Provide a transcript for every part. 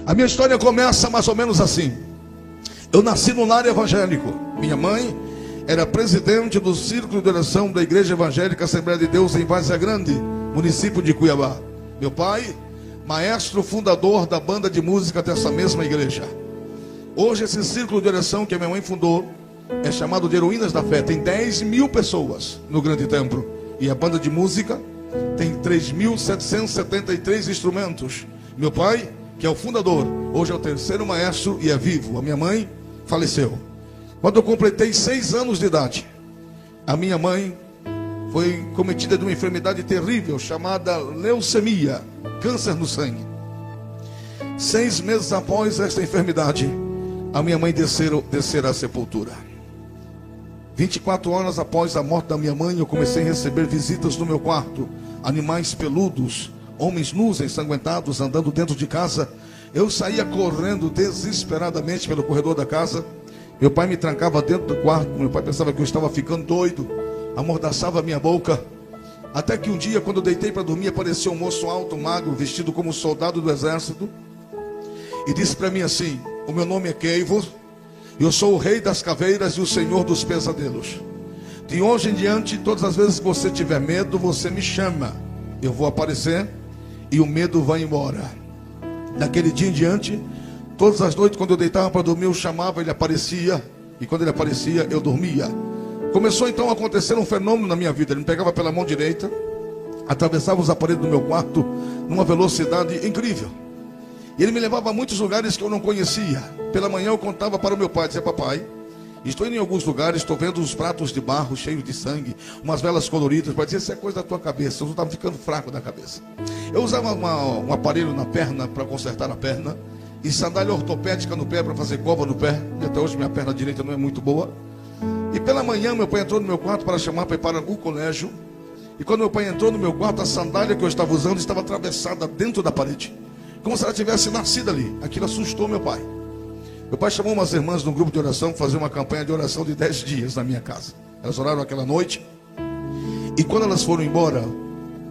A minha história começa mais ou menos assim. Eu nasci num lar evangélico. Minha mãe era presidente do Círculo de Oração da Igreja Evangélica Assembleia de Deus em Várzea Grande, município de Cuiabá. Meu pai, maestro fundador da banda de música dessa mesma igreja. Hoje esse círculo de oração que a minha mãe fundou é chamado de Heroínas da Fé. Tem 10.000 pessoas no grande templo. E a banda de música tem 3.773 instrumentos. Meu pai, que é o fundador, hoje é o terceiro maestro e é vivo. A minha mãe faleceu quando eu completei 6 anos de idade. A minha mãe foi cometida de uma enfermidade terrível chamada leucemia, câncer no sangue. 6 meses após esta enfermidade, a minha mãe descerá à sepultura. 24 horas após a morte da minha mãe, eu comecei a receber visitas no meu quarto. Animais peludos, homens nus, ensanguentados, andando dentro de casa. Eu saía correndo desesperadamente pelo corredor da casa. Meu pai me trancava dentro do quarto. Meu pai pensava que eu estava ficando doido, amordaçava a minha boca. Até que um dia, quando eu deitei para dormir, apareceu um moço alto, magro, vestido como soldado do exército, e disse para mim assim: o meu nome é Keivo, eu sou o rei das caveiras e o senhor dos pesadelos. De hoje em diante, todas as vezes que você tiver medo, você me chama. Eu vou aparecer e o medo vai embora. Daquele dia em diante, todas as noites quando eu deitava para dormir, eu chamava, ele aparecia. E quando ele aparecia, eu dormia. Começou então a acontecer um fenômeno na minha vida. Ele me pegava pela mão direita, atravessava os aparelhos do meu quarto numa velocidade incrível. E ele me levava a muitos lugares que eu não conhecia. Pela manhã eu contava para o meu pai, dizia: papai, estou indo em alguns lugares, estou vendo uns pratos de barro cheios de sangue, umas velas coloridas. Pai dizia: isso é coisa da tua cabeça. Eu estava ficando fraco da cabeça. Eu usava um aparelho na perna para consertar a perna, e sandália ortopédica no pé para fazer cova no pé. E até hoje minha perna direita não é muito boa. E pela manhã meu pai entrou no meu quarto para chamar para ir para o colégio. E quando meu pai entrou no meu quarto, a sandália que eu estava usando estava atravessada dentro da parede, como se ela tivesse nascido ali. Aquilo assustou meu pai. Meu pai chamou umas irmãs no grupo de oração para fazer uma campanha de oração de 10 dias na minha casa. Elas oraram aquela noite. E quando elas foram embora,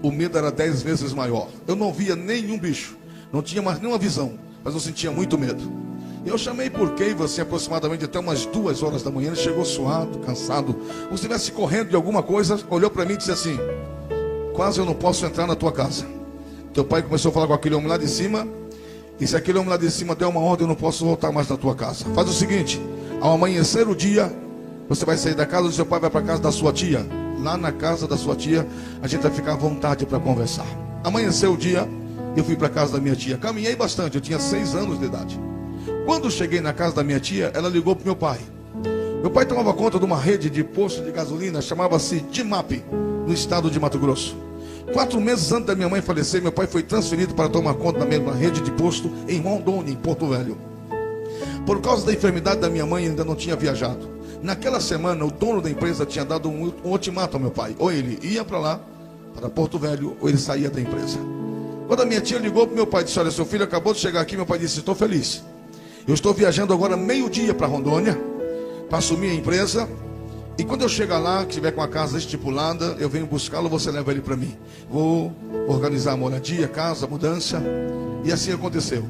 o medo era 10 vezes maior. Eu não via nenhum bicho, não tinha mais nenhuma visão, mas eu sentia muito medo. E eu chamei por Keivo, assim, aproximadamente até umas 2 horas da manhã. Ele chegou suado, cansado, como se estivesse correndo de alguma coisa. Olhou para mim e disse assim: quase eu não posso entrar na tua casa. Teu pai começou a falar com aquele homem lá de cima. E se aquele homem lá de cima der uma ordem, eu não posso voltar mais na tua casa. Faz o seguinte: ao amanhecer o dia, você vai sair da casa do seu pai, vai para a casa da sua tia. Lá na casa da sua tia, a gente vai ficar à vontade para conversar. Amanheceu o dia, eu fui para a casa da minha tia. Caminhei bastante, eu tinha 6 anos de idade. Quando cheguei na casa da minha tia, ela ligou para o meu pai. Meu pai tomava conta de uma rede de posto de gasolina, chamava-se DIMAP, no estado de Mato Grosso. 4 meses antes da minha mãe falecer, meu pai foi transferido para tomar conta da mesma rede de posto em Rondônia, em Porto Velho. Por causa da enfermidade da minha mãe, ainda não tinha viajado. Naquela semana, o dono da empresa tinha dado um ultimato ao meu pai: ou ele ia para lá, para Porto Velho, ou ele saía da empresa. Quando a minha tia ligou para o meu pai e disse: olha, seu filho acabou de chegar aqui. Meu pai disse: estou feliz. Eu estou viajando agora meio-dia para Rondônia, para assumir a empresa. E quando eu chegar lá, que estiver com a casa estipulada, eu venho buscá-lo, você leva ele para mim. Vou organizar a moradia, casa, mudança. E assim aconteceu.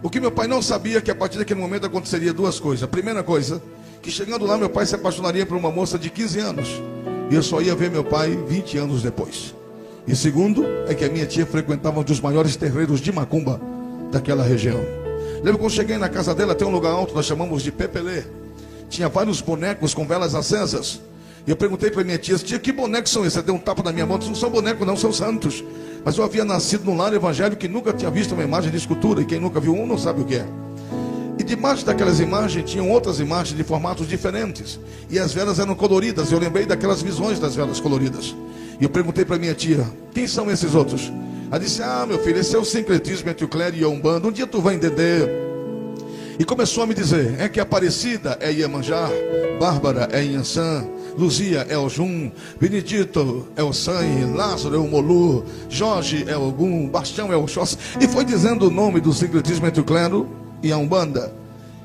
O que meu pai não sabia é que a partir daquele momento aconteceria 2 coisas. A primeira coisa, que chegando lá, meu pai se apaixonaria por uma moça de 15 anos. E eu só ia ver meu pai 20 anos depois. E segundo, é que a minha tia frequentava um dos maiores terreiros de macumba daquela região. Lembro quando cheguei na casa dela, tem um lugar alto, nós chamamos de Pepelê. Tinha vários bonecos com velas acesas. E eu perguntei para minha tia: tia, que bonecos são esses? Ela deu um tapa na minha mão: não são bonecos não, são santos. Mas eu havia nascido num lar evangélico que nunca tinha visto uma imagem de escultura. E quem nunca viu um não sabe o que é. E debaixo daquelas imagens tinham outras imagens de formatos diferentes. E as velas eram coloridas. Eu lembrei daquelas visões das velas coloridas. E eu perguntei para minha tia: quem são esses outros? Ela disse: ah, meu filho, esse é o sincretismo entre o clero e a Umbanda. Um dia tu vai entender. E começou a me dizer: é que Aparecida é Iemanjá, Bárbara é Inhansã, Luzia é Oxum, Benedito é o Sanhe, Lázaro é o Molu, Jorge é o Ogum, Bastião é o Oxóssi. E foi dizendo o nome do sincretismo entre o clero e a Umbanda.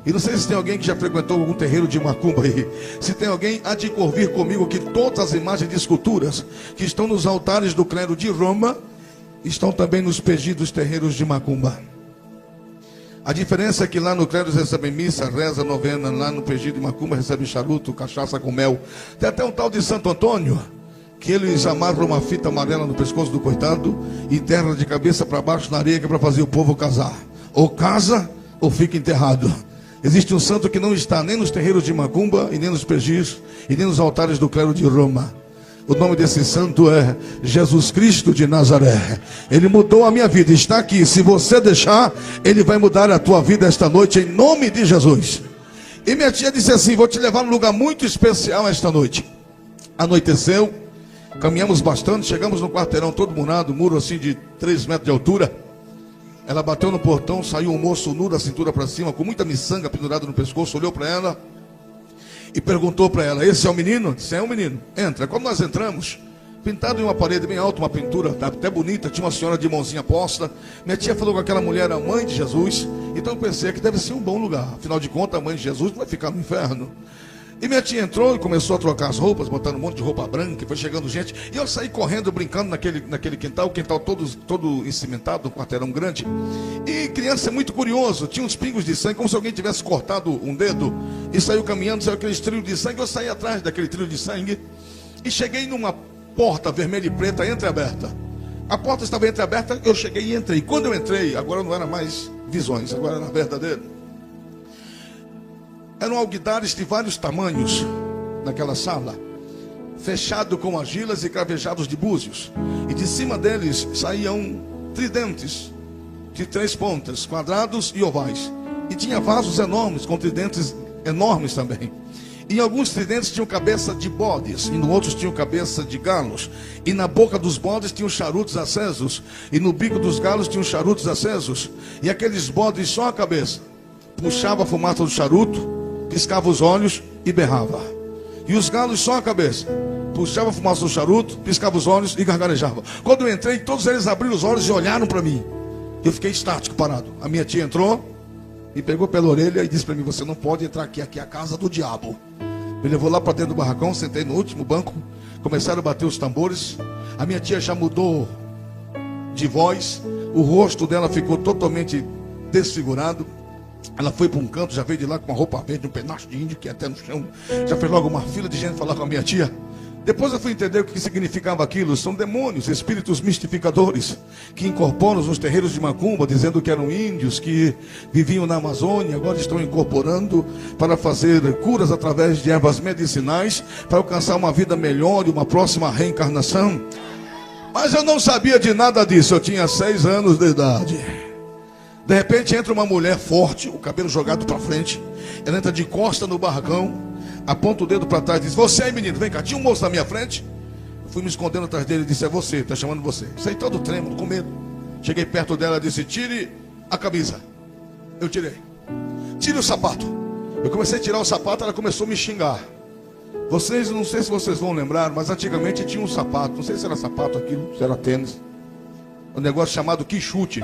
E não sei se tem alguém que já frequentou algum terreiro de macumba aí. Se tem alguém, há de convir comigo que todas as imagens de esculturas que estão nos altares do clero de Roma estão também nos pedidos terreiros de macumba. A diferença é que lá no Clério recebem missa, reza, novena. Lá no PG de Macumba recebe charuto, cachaça com mel. Tem até um tal de Santo Antônio, que eles amarram uma fita amarela no pescoço do coitado e enterram de cabeça para baixo na areia, que é para fazer o povo casar. Ou casa ou fica enterrado. Existe um santo que não está nem nos terreiros de Macumba, e nem nos PGs, e nem nos altares do clero de Roma. O nome desse santo é Jesus Cristo de Nazaré. Ele mudou a minha vida, está aqui. Se você deixar, ele vai mudar a tua vida esta noite, em nome de Jesus. E minha tia disse assim: vou te levar num lugar muito especial esta noite. Anoiteceu, caminhamos bastante, chegamos no quarteirão todo murado, muro assim de 3 metros de altura. Ela bateu no portão, saiu um moço nu da cintura para cima, com muita miçanga pendurada no pescoço, olhou para ela e perguntou para ela: esse é o menino? Disse: é o menino. Entra. Quando nós entramos, pintado em uma parede bem alta, uma pintura até bonita, tinha uma senhora de mãozinha posta. Minha tia falou que aquela mulher era a mãe de Jesus, então eu pensei que deve ser um bom lugar. Afinal de contas, a mãe de Jesus não vai ficar no inferno. E minha tia entrou e começou a trocar as roupas, botando um monte de roupa branca, e foi chegando gente. E eu saí correndo, brincando naquele quintal, o quintal todo encimentado, um quarteirão grande. E criança é muito curioso, tinha uns pingos de sangue, como se alguém tivesse cortado um dedo e saiu caminhando, saiu aquele trilho de sangue. Eu saí atrás daquele trilho de sangue e cheguei numa porta vermelha e preta entreaberta. A porta estava entreaberta, eu cheguei e entrei. Quando eu entrei, agora não era mais visões, agora era verdadeiro. Eram alguidares de vários tamanhos naquela sala, fechado com argilas e cravejados de búzios, e de cima deles saíam tridentes de 3 pontas, quadrados e ovais, e tinha vasos enormes com tridentes enormes também. E em alguns tridentes tinham cabeça de bodes, e em outros tinham cabeça de galos, e na boca dos bodes tinham charutos acesos, e no bico dos galos tinham charutos acesos, e aqueles bodes só a cabeça puxava a fumaça do charuto, piscava os olhos e berrava. E os galos só a cabeça puxava a fumaça do charuto, piscava os olhos e gargarejava. Quando eu entrei, todos eles abriram os olhos e olharam para mim. Eu fiquei estático, parado. A minha tia entrou, me pegou pela orelha e disse para mim: você não pode entrar aqui, aqui é a casa do diabo. Me levou lá para dentro do barracão, sentei no último banco, começaram a bater os tambores. A minha tia já mudou de voz, o rosto dela ficou totalmente desfigurado. Ela foi para um canto, já veio de lá com uma roupa verde, um pedaço de índio que ia até no chão. Já fez logo uma fila de gente falar com a minha tia. Depois eu fui entender o que significava aquilo. São demônios, espíritos mistificadores, que incorporam nos terreiros de Macumba, dizendo que eram índios que viviam na Amazônia. Agora estão incorporando para fazer curas através de ervas medicinais, para alcançar uma vida melhor e uma próxima reencarnação. Mas eu não sabia de nada disso. Eu tinha 6 anos de idade. De repente entra uma mulher forte, o cabelo jogado para frente. Ela entra de costa no barracão, aponta o dedo para trás e diz: você aí, menino, vem cá. Tinha um moço na minha frente. Eu fui me escondendo atrás dele e disse: é você, está chamando você. Saí todo trêmulo, com medo. Cheguei perto dela e disse: tire a camisa. Eu tirei. Tire o sapato. Eu comecei a tirar o sapato, ela começou a me xingar. Vocês, não sei se vocês vão lembrar, mas antigamente tinha um sapato, não sei se era sapato aquilo, se era tênis, um negócio chamado quichute.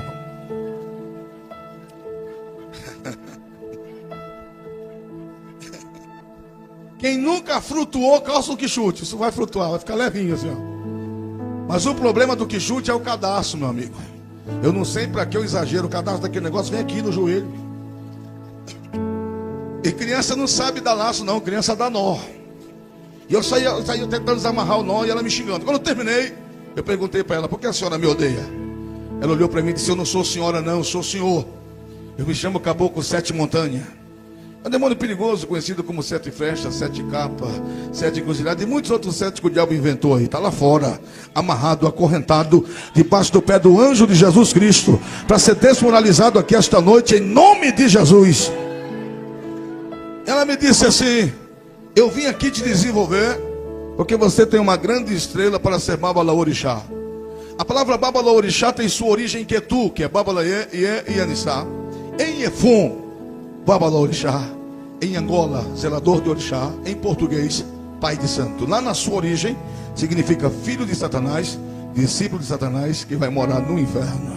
Quem nunca flutuou, calça um quichute. Isso vai flutuar, vai ficar levinho assim, ó. Mas o problema do quichute é o cadarço, meu amigo. Eu não sei para que eu exagero. O cadarço daquele negócio vem aqui no joelho. E criança não sabe dar laço, não. Criança dá nó. E eu saía tentando desamarrar o nó e ela me xingando. Quando eu terminei, eu perguntei para ela: por que a senhora me odeia? Ela olhou para mim e disse: eu não sou senhora, não, eu sou senhor. Eu me chamo Caboclo 7 Montanha. É um demônio perigoso, conhecido como 7 flechas, 7 capas, 7 encruzilhadas e muitos outros 7 que o diabo inventou aí. Está lá fora, amarrado, acorrentado, debaixo do pé do anjo de Jesus Cristo, para ser desmoralizado aqui esta noite, em nome de Jesus. Ela me disse assim: eu vim aqui te desenvolver, porque você tem uma grande estrela para ser Babalaorixá. A palavra Babalaorixá tem sua origem em Ketu, que é Babalaê e Anissá. Em Efum, Babalaorixá. Em Angola, zelador de orixá. Em português, pai de santo. Lá na sua origem, significa filho de Satanás, discípulo de Satanás, que vai morar no inferno.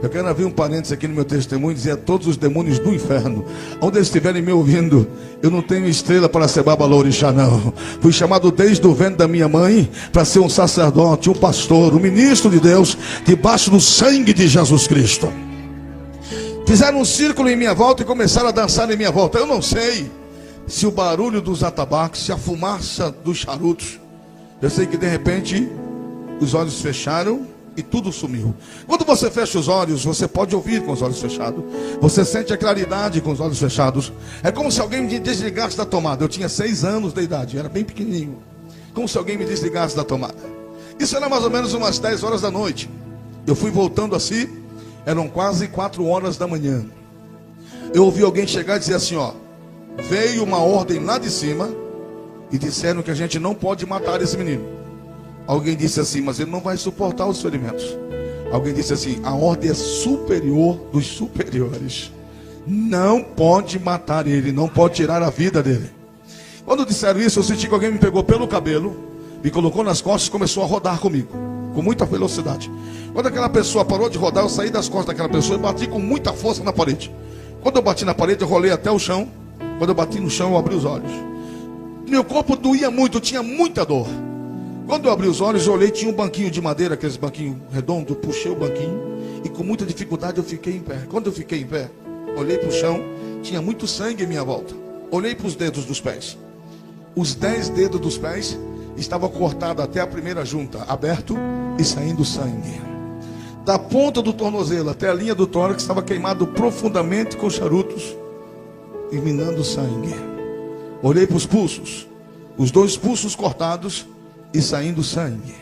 Eu quero abrir um parênteses aqui no meu testemunho e dizer a todos os demônios do inferno, onde eles estiverem me ouvindo: eu não tenho estrela para ser Babalaorixá, não. Fui chamado desde o ventre da minha mãe para ser um sacerdote, um pastor, um ministro de Deus, debaixo do sangue de Jesus Cristo. Fizeram um círculo em minha volta e começaram a dançar em minha volta. Eu não sei se o barulho dos atabaques, se a fumaça dos charutos. Eu sei que de repente os olhos fecharam e tudo sumiu. Quando você fecha os olhos, você pode ouvir com os olhos fechados. Você sente a claridade com os olhos fechados. É como se alguém me desligasse da tomada. Eu tinha 6 anos de idade, era bem pequenininho. Como se alguém me desligasse da tomada. Isso era mais ou menos umas 10 horas da noite. Eu fui voltando assim, eram quase 4 horas da manhã. Eu ouvi alguém chegar e dizer assim, ó: veio uma ordem lá de cima e disseram que a gente não pode matar esse menino. Alguém disse assim, mas ele não vai suportar os ferimentos. Alguém disse assim, a ordem é superior dos superiores. Não pode matar ele, não pode tirar a vida dele. Quando disseram isso, eu senti que alguém me pegou pelo cabelo, me colocou nas costas e começou a rodar comigo, com muita velocidade. Quando aquela pessoa parou de rodar, eu saí das costas daquela pessoa e bati com muita força na parede. Quando eu bati na parede, eu rolei até o chão. Quando eu bati no chão, eu abri os olhos. Meu corpo doía muito, eu tinha muita dor. Quando eu abri os olhos, eu olhei, tinha um banquinho de madeira, aqueles banquinhos redondos, eu puxei o banquinho e com muita dificuldade eu fiquei em pé. Quando eu fiquei em pé, olhei para o chão, tinha muito sangue em minha volta. Olhei para os dedos dos pés. Os 10 dedos dos pés estavam cortados até a primeira junta, aberto e saindo sangue. Da ponta do tornozelo até a linha do tórax estava queimado profundamente com charutos e minando sangue. Olhei para os pulsos, os 2 pulsos cortados e saindo sangue.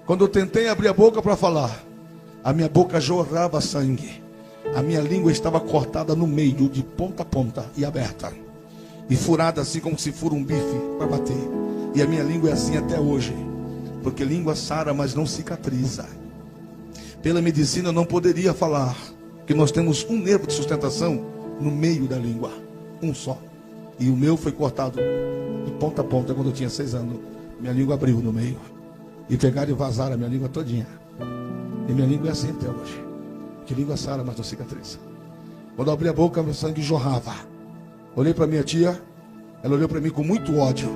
Quando eu tentei abrir a boca para falar, a minha boca jorrava sangue. A minha língua estava cortada no meio, de ponta a ponta e aberta. E furada assim como se fura um bife para bater. E a minha língua é assim até hoje. Porque língua sara, mas não cicatriza. Pela medicina eu não poderia falar que nós temos um nervo de sustentação no meio da língua. Um só. E o meu foi cortado de ponta a ponta quando eu tinha 6 anos. Minha língua abriu no meio. E pegaram e vazaram a minha língua todinha. E minha língua é assim até hoje. Que língua sara, mas não cicatriza. Quando eu abri a boca, meu sangue jorrava. Olhei para minha tia. Ela olhou para mim com muito ódio.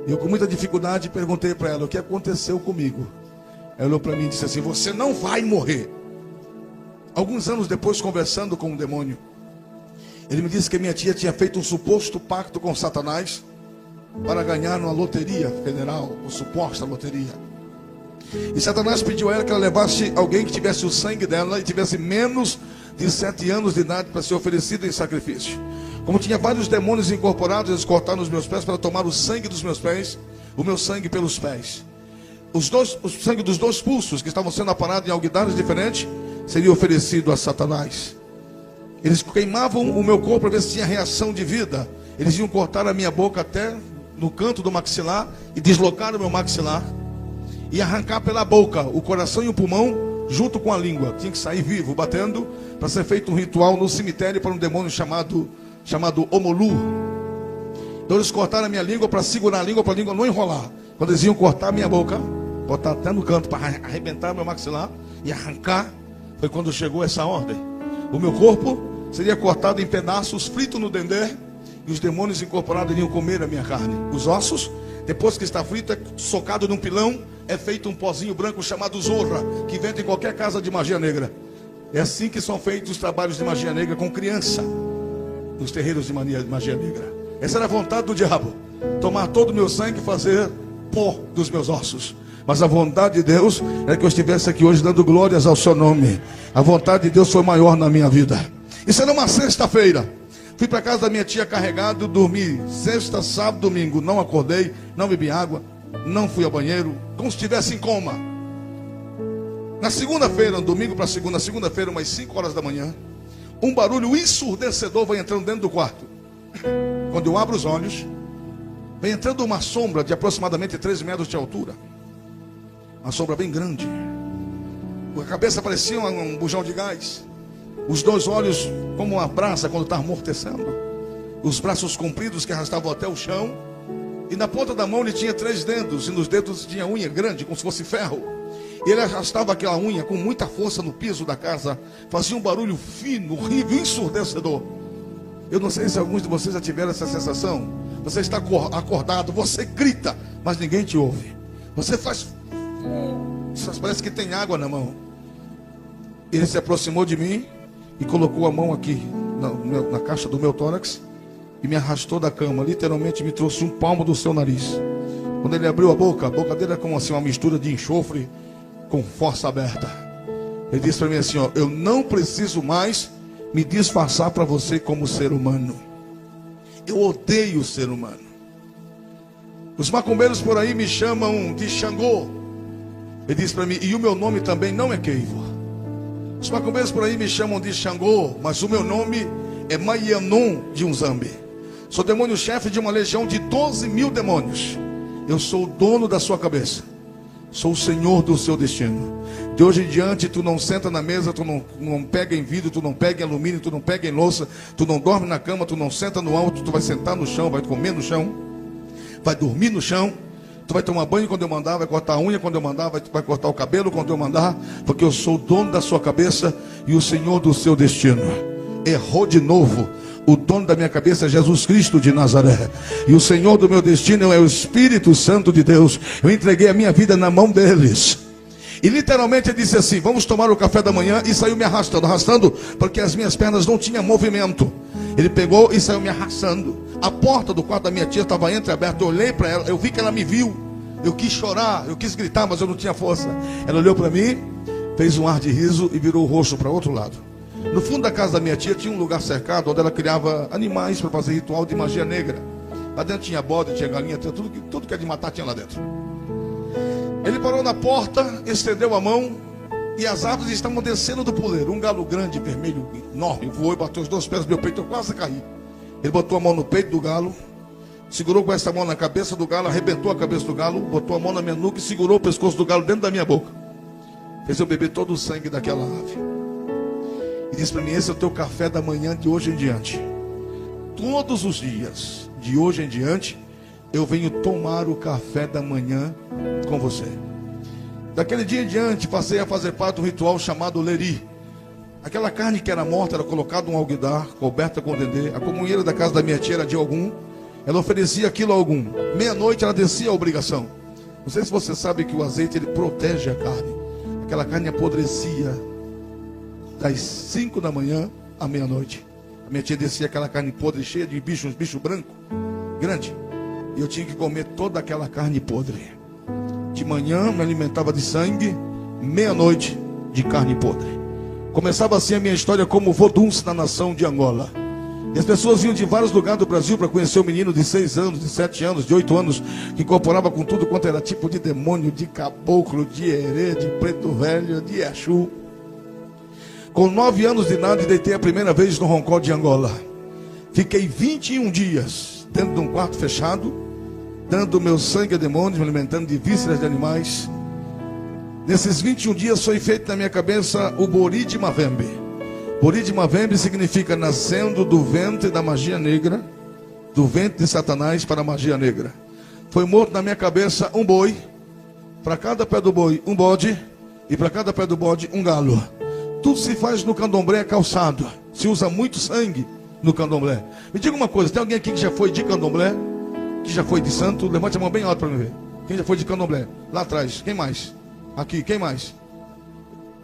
Eu com muita dificuldade perguntei para ela o que aconteceu comigo. Ela olhou para mim e disse assim, você não vai morrer. Alguns anos depois, conversando com um demônio, ele me disse que minha tia tinha feito um suposto pacto com Satanás para ganhar uma loteria federal, uma suposta loteria. E Satanás pediu a ela que ela levasse alguém que tivesse o sangue dela e tivesse menos de 7 anos de idade para ser oferecido em sacrifício. Como tinha vários demônios incorporados, eles cortaram os meus pés para tomar o sangue dos meus pés, o meu sangue pelos pés. O sangue dos 2 pulsos que estavam sendo aparados em alguidares diferentes seria oferecido a Satanás. Eles queimavam o meu corpo para ver se tinha reação de vida. Eles iam cortar a minha boca até no canto do maxilar e deslocar o meu maxilar e arrancar pela boca o coração e o pulmão junto com a língua. Tinha que sair vivo, batendo, para ser feito um ritual no cemitério para um demônio chamado Omolu. Então eles cortaram a minha língua para segurar a língua, para a língua não enrolar. Quando eles iam cortar a minha boca, botar até no canto para arrebentar meu maxilar e arrancar, foi quando chegou essa ordem. O meu corpo seria cortado em pedaços, frito no dendê, e os demônios incorporados iriam comer a minha carne. Os ossos, depois que está frito, é socado num pilão, é feito um pozinho branco chamado zorra, que vende em qualquer casa de magia negra. É assim que são feitos os trabalhos de magia negra com criança, nos terreiros de magia negra. Essa era a vontade do diabo, tomar todo o meu sangue e fazer pó dos meus ossos. Mas a vontade de Deus é que eu estivesse aqui hoje dando glórias ao seu nome. A vontade de Deus foi maior na minha vida. Isso era uma sexta-feira. Fui para casa da minha tia carregado, dormi sexta, sábado, domingo. Não acordei, não bebi água, não fui ao banheiro, como se estivesse em coma. Na segunda-feira, domingo para segunda-feira, umas 5 horas da manhã, um barulho ensurdecedor vai entrando dentro do quarto. Quando eu abro os olhos, vem entrando uma sombra de aproximadamente 13 metros de altura. Uma sombra bem grande. A cabeça parecia um bujão de gás. Os 2 olhos como uma brasa quando está amortecendo. Os braços compridos que arrastavam até o chão. E na ponta da mão ele tinha 3 dedos. E nos dedos tinha unha grande, como se fosse ferro. E ele arrastava aquela unha com muita força no piso da casa. Fazia um barulho fino, horrível, ensurdecedor. Eu não sei se alguns de vocês já tiveram essa sensação. Você está acordado, você grita, mas ninguém te ouve. Você faz... parece que tem água na mão. Ele se aproximou de mim e colocou a mão aqui na caixa do meu tórax e me arrastou da cama, literalmente me trouxe um palmo do seu nariz. Quando ele abriu a boca dele era como assim uma mistura de enxofre com força aberta. Ele disse para mim assim, ó: eu não preciso mais me disfarçar para você como ser humano. Eu odeio o ser humano. Os macumbeiros por aí me chamam de Xangô. Ele disse para mim, e o meu nome também não é Keivo. Os macumbeiros por aí me chamam de Xangô, mas o meu nome é Maianon de Unzambe. Sou demônio-chefe de uma legião de 12.000 demônios. Eu sou o dono da sua cabeça. Sou o senhor do seu destino. De hoje em diante, tu não senta na mesa, tu não pega em vidro, tu não pega em alumínio, tu não pega em louça, tu não dorme na cama, tu não senta no alto, tu vai sentar no chão, vai comer no chão, vai dormir no chão, tu vai tomar banho quando eu mandar, vai cortar a unha quando eu mandar, vai cortar o cabelo quando eu mandar, porque eu sou o dono da sua cabeça e o senhor do seu destino. Errou de novo. O dono da minha cabeça é Jesus Cristo de Nazaré. E o Senhor do meu destino é o Espírito Santo de Deus. Eu entreguei a minha vida na mão deles. E literalmente ele disse assim: vamos tomar o café da manhã. E saiu me arrastando, porque as minhas pernas não tinham movimento. Ele pegou e saiu me arrastando. A porta do quarto da minha tia estava entreaberta. Eu olhei para ela, eu vi que ela me viu. Eu quis chorar, eu quis gritar, mas eu não tinha força. Ela olhou para mim, fez um ar de riso e virou o rosto para o outro lado. No fundo da casa da minha tia tinha um lugar cercado onde ela criava animais para fazer ritual de magia negra. Lá dentro tinha bode, tinha galinha, tinha tudo que é de matar tinha lá dentro. Ele parou na porta, estendeu a mão e as árvores estavam descendo do puleiro. Um galo grande, vermelho, enorme, voou e bateu os 2 pés no meu peito, eu quase caí. Ele botou a mão no peito do galo, segurou com essa mão na cabeça do galo, arrebentou a cabeça do galo, botou a mão na minha nuca e segurou o pescoço do galo dentro da minha boca. Fez eu beber todo o sangue daquela ave. E disse para mim: esse é o teu café da manhã de hoje em diante. Todos os dias, de hoje em diante, eu venho tomar o café da manhã com você. Daquele dia em diante, passei a fazer parte do ritual chamado Leri. Aquela carne que era morta era colocada um alguidar, coberta com dendê. A comunheira da casa da minha tia era de algum. Ela oferecia aquilo a algum. Meia-noite ela descia a obrigação. Não sei se você sabe que o azeite ele protege a carne. Aquela carne apodrecia das 5 da manhã à meia-noite. A minha tia descia aquela carne podre, cheia de bicho branco, grande. E eu tinha que comer toda aquela carne podre. De manhã me alimentava de sangue, meia-noite de carne podre. Começava assim a minha história como vodunce na nação de Angola. E as pessoas vinham de vários lugares do Brasil para conhecer o menino de 6 anos, de 7 anos, de 8 anos, que incorporava com tudo quanto era tipo de demônio, de caboclo, de herê, de preto velho, de Exu. Com 9 anos de idade, deitei a primeira vez no roncó de Angola. Fiquei 21 dias dentro de um quarto fechado, dando meu sangue a demônios, me alimentando de vísceras de animais. Nesses 21 dias foi feito na minha cabeça o Bori de Mavembe. Bori de Mavembe significa nascendo do ventre da magia negra, do ventre de Satanás para a magia negra. Foi morto na minha cabeça um boi, para cada pé do boi um bode, e para cada pé do bode um galo. Tudo se faz no candomblé calçado. Se usa muito sangue no candomblé. Me diga uma coisa, tem alguém aqui que já foi de candomblé? Que já foi de santo? Levante a mão bem alto para me ver. Quem já foi de candomblé? Lá atrás. Quem mais? Aqui. Quem mais?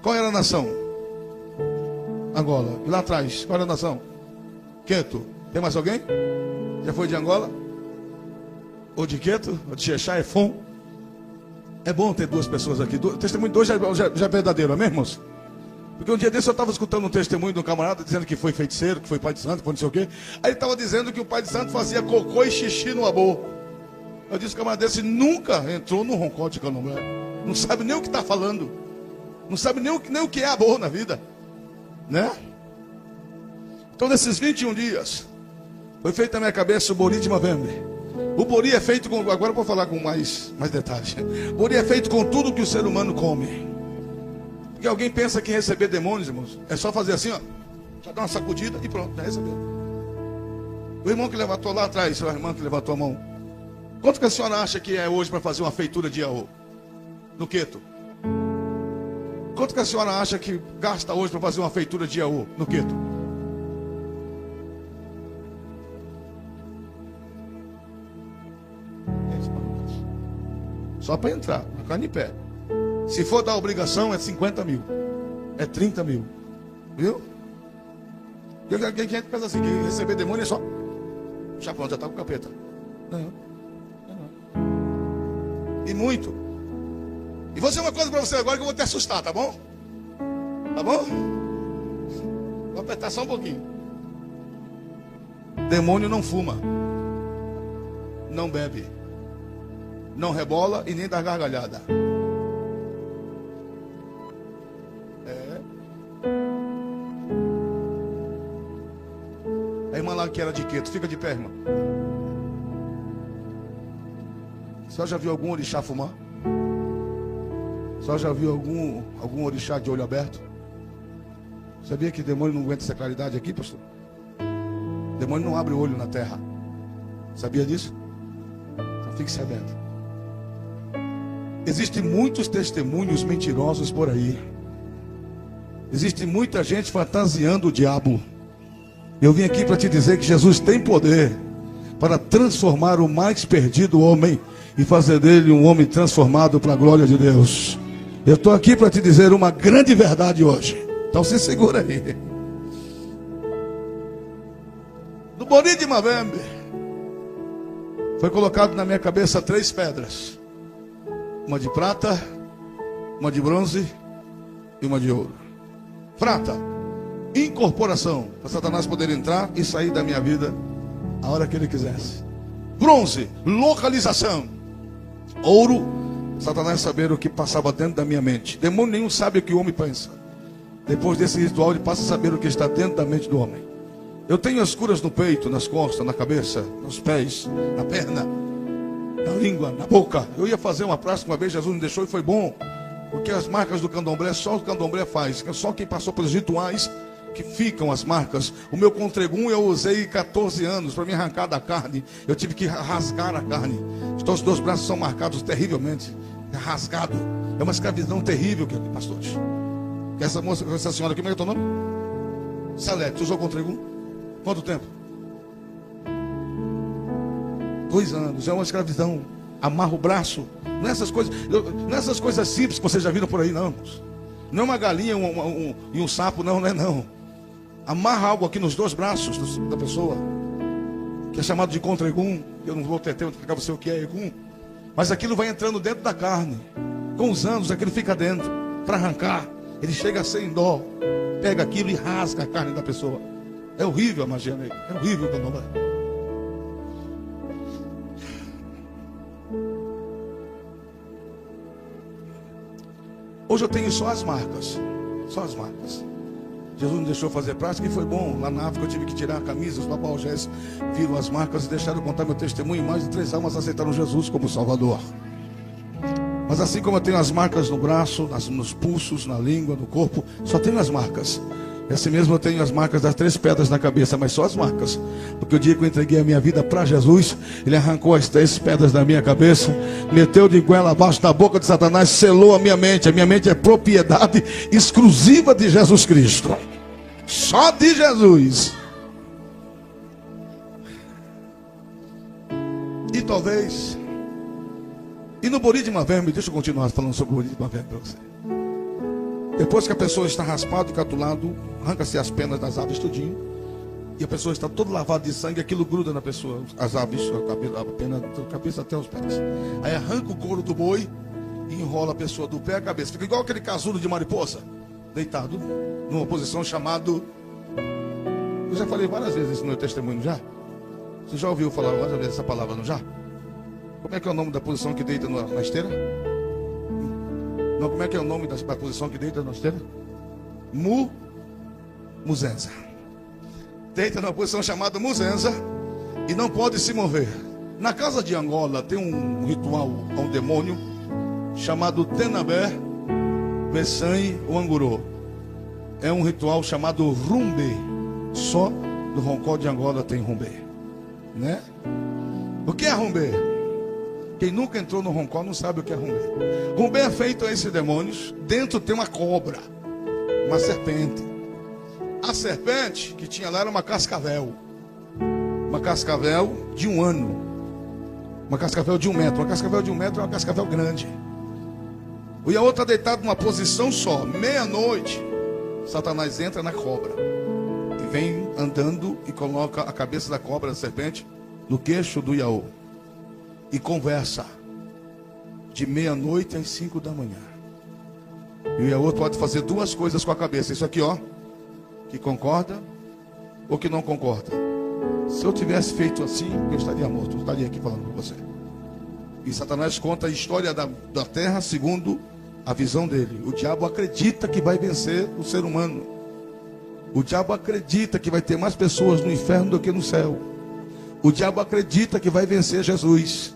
Qual era a nação? Angola. E lá atrás? Qual era a nação? Queto. Tem mais alguém? Já foi de Angola? Ou de Queto? Ou de Xexá, Efon? É bom ter 2 pessoas aqui. O testemunho de hoje já é verdadeiro, amém, irmãos? Porque um dia desse eu estava escutando um testemunho de um camarada dizendo que foi feiticeiro, que foi pai de santo, que foi não sei o quê. Aí ele estava dizendo que o pai de santo fazia cocô e xixi no abô. Eu disse que o camarada desse nunca entrou no roncó de candomblé. Não sabe nem o que está falando. Não sabe nem o que é abô na vida. Né? Então nesses 21 dias, foi feito na minha cabeça o Bori de Mavembe. O Bori é feito com... Agora eu vou falar com mais detalhes. O Bori é feito com tudo que o ser humano come. Porque alguém pensa que receber demônios, irmãos, é só fazer assim, ó. Só dar uma sacudida e pronto, já recebeu. O irmão que levantou lá atrás, a irmã que levantou a mão. Quanto que a senhora acha que é hoje para fazer uma feitura de Iaô? No Queto? Quanto que a senhora acha que gasta hoje para fazer uma feitura de Iaô? No Queto? Só para entrar, na carne em pé. Se for da obrigação, é 50 mil. É 30 mil. Viu? Quem pensa assim, que receber demônio é só chapão, já está com o capeta. Não. E muito. E vou dizer uma coisa para você agora que eu vou te assustar, tá bom? Tá bom? Vou apertar só um pouquinho. Demônio não fuma, não bebe, não rebola e nem dá gargalhada. A irmã lá que era de quê? Tu fica de pé, irmã. Só já viu algum orixá fumar? Só já viu algum orixá de olho aberto? Sabia que demônio não aguenta essa claridade aqui, pastor? Demônio não abre o olho na terra. Sabia disso? Então fique sabendo. Existem muitos testemunhos mentirosos por aí. Existe muita gente fantasiando o diabo. Eu vim aqui para te dizer que Jesus tem poder para transformar o mais perdido homem e fazer dele um homem transformado para a glória de Deus. Eu estou aqui para te dizer uma grande verdade hoje. Então se segura aí. No Bori de Mavembe foi colocado na minha cabeça 3 pedras. Uma de prata, uma de bronze e uma de ouro. Prata, incorporação, para Satanás poder entrar e sair da minha vida a hora que ele quisesse. Bronze, localização. Ouro, Satanás saber o que passava dentro da minha mente. Demônio nenhum sabe o que o homem pensa. Depois desse ritual ele passa a saber o que está dentro da mente do homem. Eu tenho as curas no peito, nas costas, na cabeça, nos pés, na perna, na língua, na boca. Eu ia fazer uma prática uma vez, Jesus me deixou e foi bom. Porque as marcas do candomblé, só o candomblé faz. Só quem passou pelos rituais que ficam as marcas. O meu contregum eu usei 14 anos para me arrancar da carne. Eu tive que rasgar a carne. Então os 2 braços são marcados terrivelmente. É rasgado. É uma escravidão terrível, pastores. Que essa moça, essa senhora aqui, como é que é o teu nome? Salete, tu usou contregum? Quanto tempo? 2 anos. É uma escravidão. Amarra o braço. Não é essas coisas simples que vocês já viram por aí, não. Não é uma galinha e um sapo, não é não. Amarra algo aqui nos 2 braços da pessoa, que é chamado de contregum. Eu não vou ter tempo de explicar para você o que é egum. Mas aquilo vai entrando dentro da carne. Com os anos aquilo fica dentro. Para arrancar, ele chega sem dó. Pega aquilo e rasga a carne da pessoa. É horrível a magia negra. É horrível quando não é. Hoje eu tenho só as marcas. Só as marcas. Jesus me deixou fazer prática e foi bom. Lá na África eu tive que tirar a camisa. Os babaugés viram as marcas e deixaram contar meu testemunho. Mais de 3 almas aceitaram Jesus como Salvador. Mas assim como eu tenho as marcas no braço, nos pulsos, na língua, no corpo, só tenho as marcas. E assim mesmo eu tenho as marcas das 3 pedras na cabeça, mas só as marcas. Porque o dia que eu entreguei a minha vida para Jesus, Ele arrancou as 3 pedras da minha cabeça, meteu de goela abaixo da boca de Satanás, selou a minha mente. A minha mente é propriedade exclusiva de Jesus Cristo. Só de Jesus. E talvez... E no Bori de Mavembe, deixa eu continuar falando sobre o Bori de Mavembe para você. Depois que a pessoa está raspada e catulado, arranca-se as penas das aves tudinho, e a pessoa está toda lavada de sangue, aquilo gruda na pessoa, as aves, a pena da cabeça até os pés. Aí arranca o couro do boi e enrola a pessoa do pé à cabeça. Fica igual aquele casulo de mariposa, deitado, numa posição chamada... Eu já falei várias vezes isso no meu testemunho, já? Você já ouviu falar várias vezes essa palavra, não já? Como é que é o nome da posição que deita na esteira? Não, como é que é o nome da posição que deita na esteira? Muzenza. Deita numa posição chamada Muzenza e não pode se mover. Na casa de Angola tem um ritual a um demônio chamado Tenabé, Bessanhe ou Angurô. É um ritual chamado Rumbe. Só no Roncó de Angola tem Rumbe, né? O que é Rumbe? Quem nunca entrou no Roncó não sabe o que é Rumbe. Rumbe é feito a esses demônios. Dentro tem uma cobra, uma serpente. A serpente que tinha lá era uma cascavel. Uma cascavel de 1 ano. Uma cascavel de 1 metro. Uma cascavel de 1 metro é uma cascavel grande. E a outra deitada numa posição só. Meia-noite, Satanás entra na cobra. e vem andando e coloca a cabeça da cobra, da serpente, no queixo do Yaô. E conversa de meia-noite às 5 da manhã. E o Yaô pode fazer duas coisas com a cabeça. Isso aqui, ó, que concorda ou que não concorda. Se eu tivesse feito assim, eu estaria morto. Eu estaria aqui falando com você. E Satanás conta a história da terra segundo a visão dele. O diabo acredita que vai vencer o ser humano. O diabo acredita que vai ter mais pessoas no inferno do que no céu. O diabo acredita que vai vencer Jesus.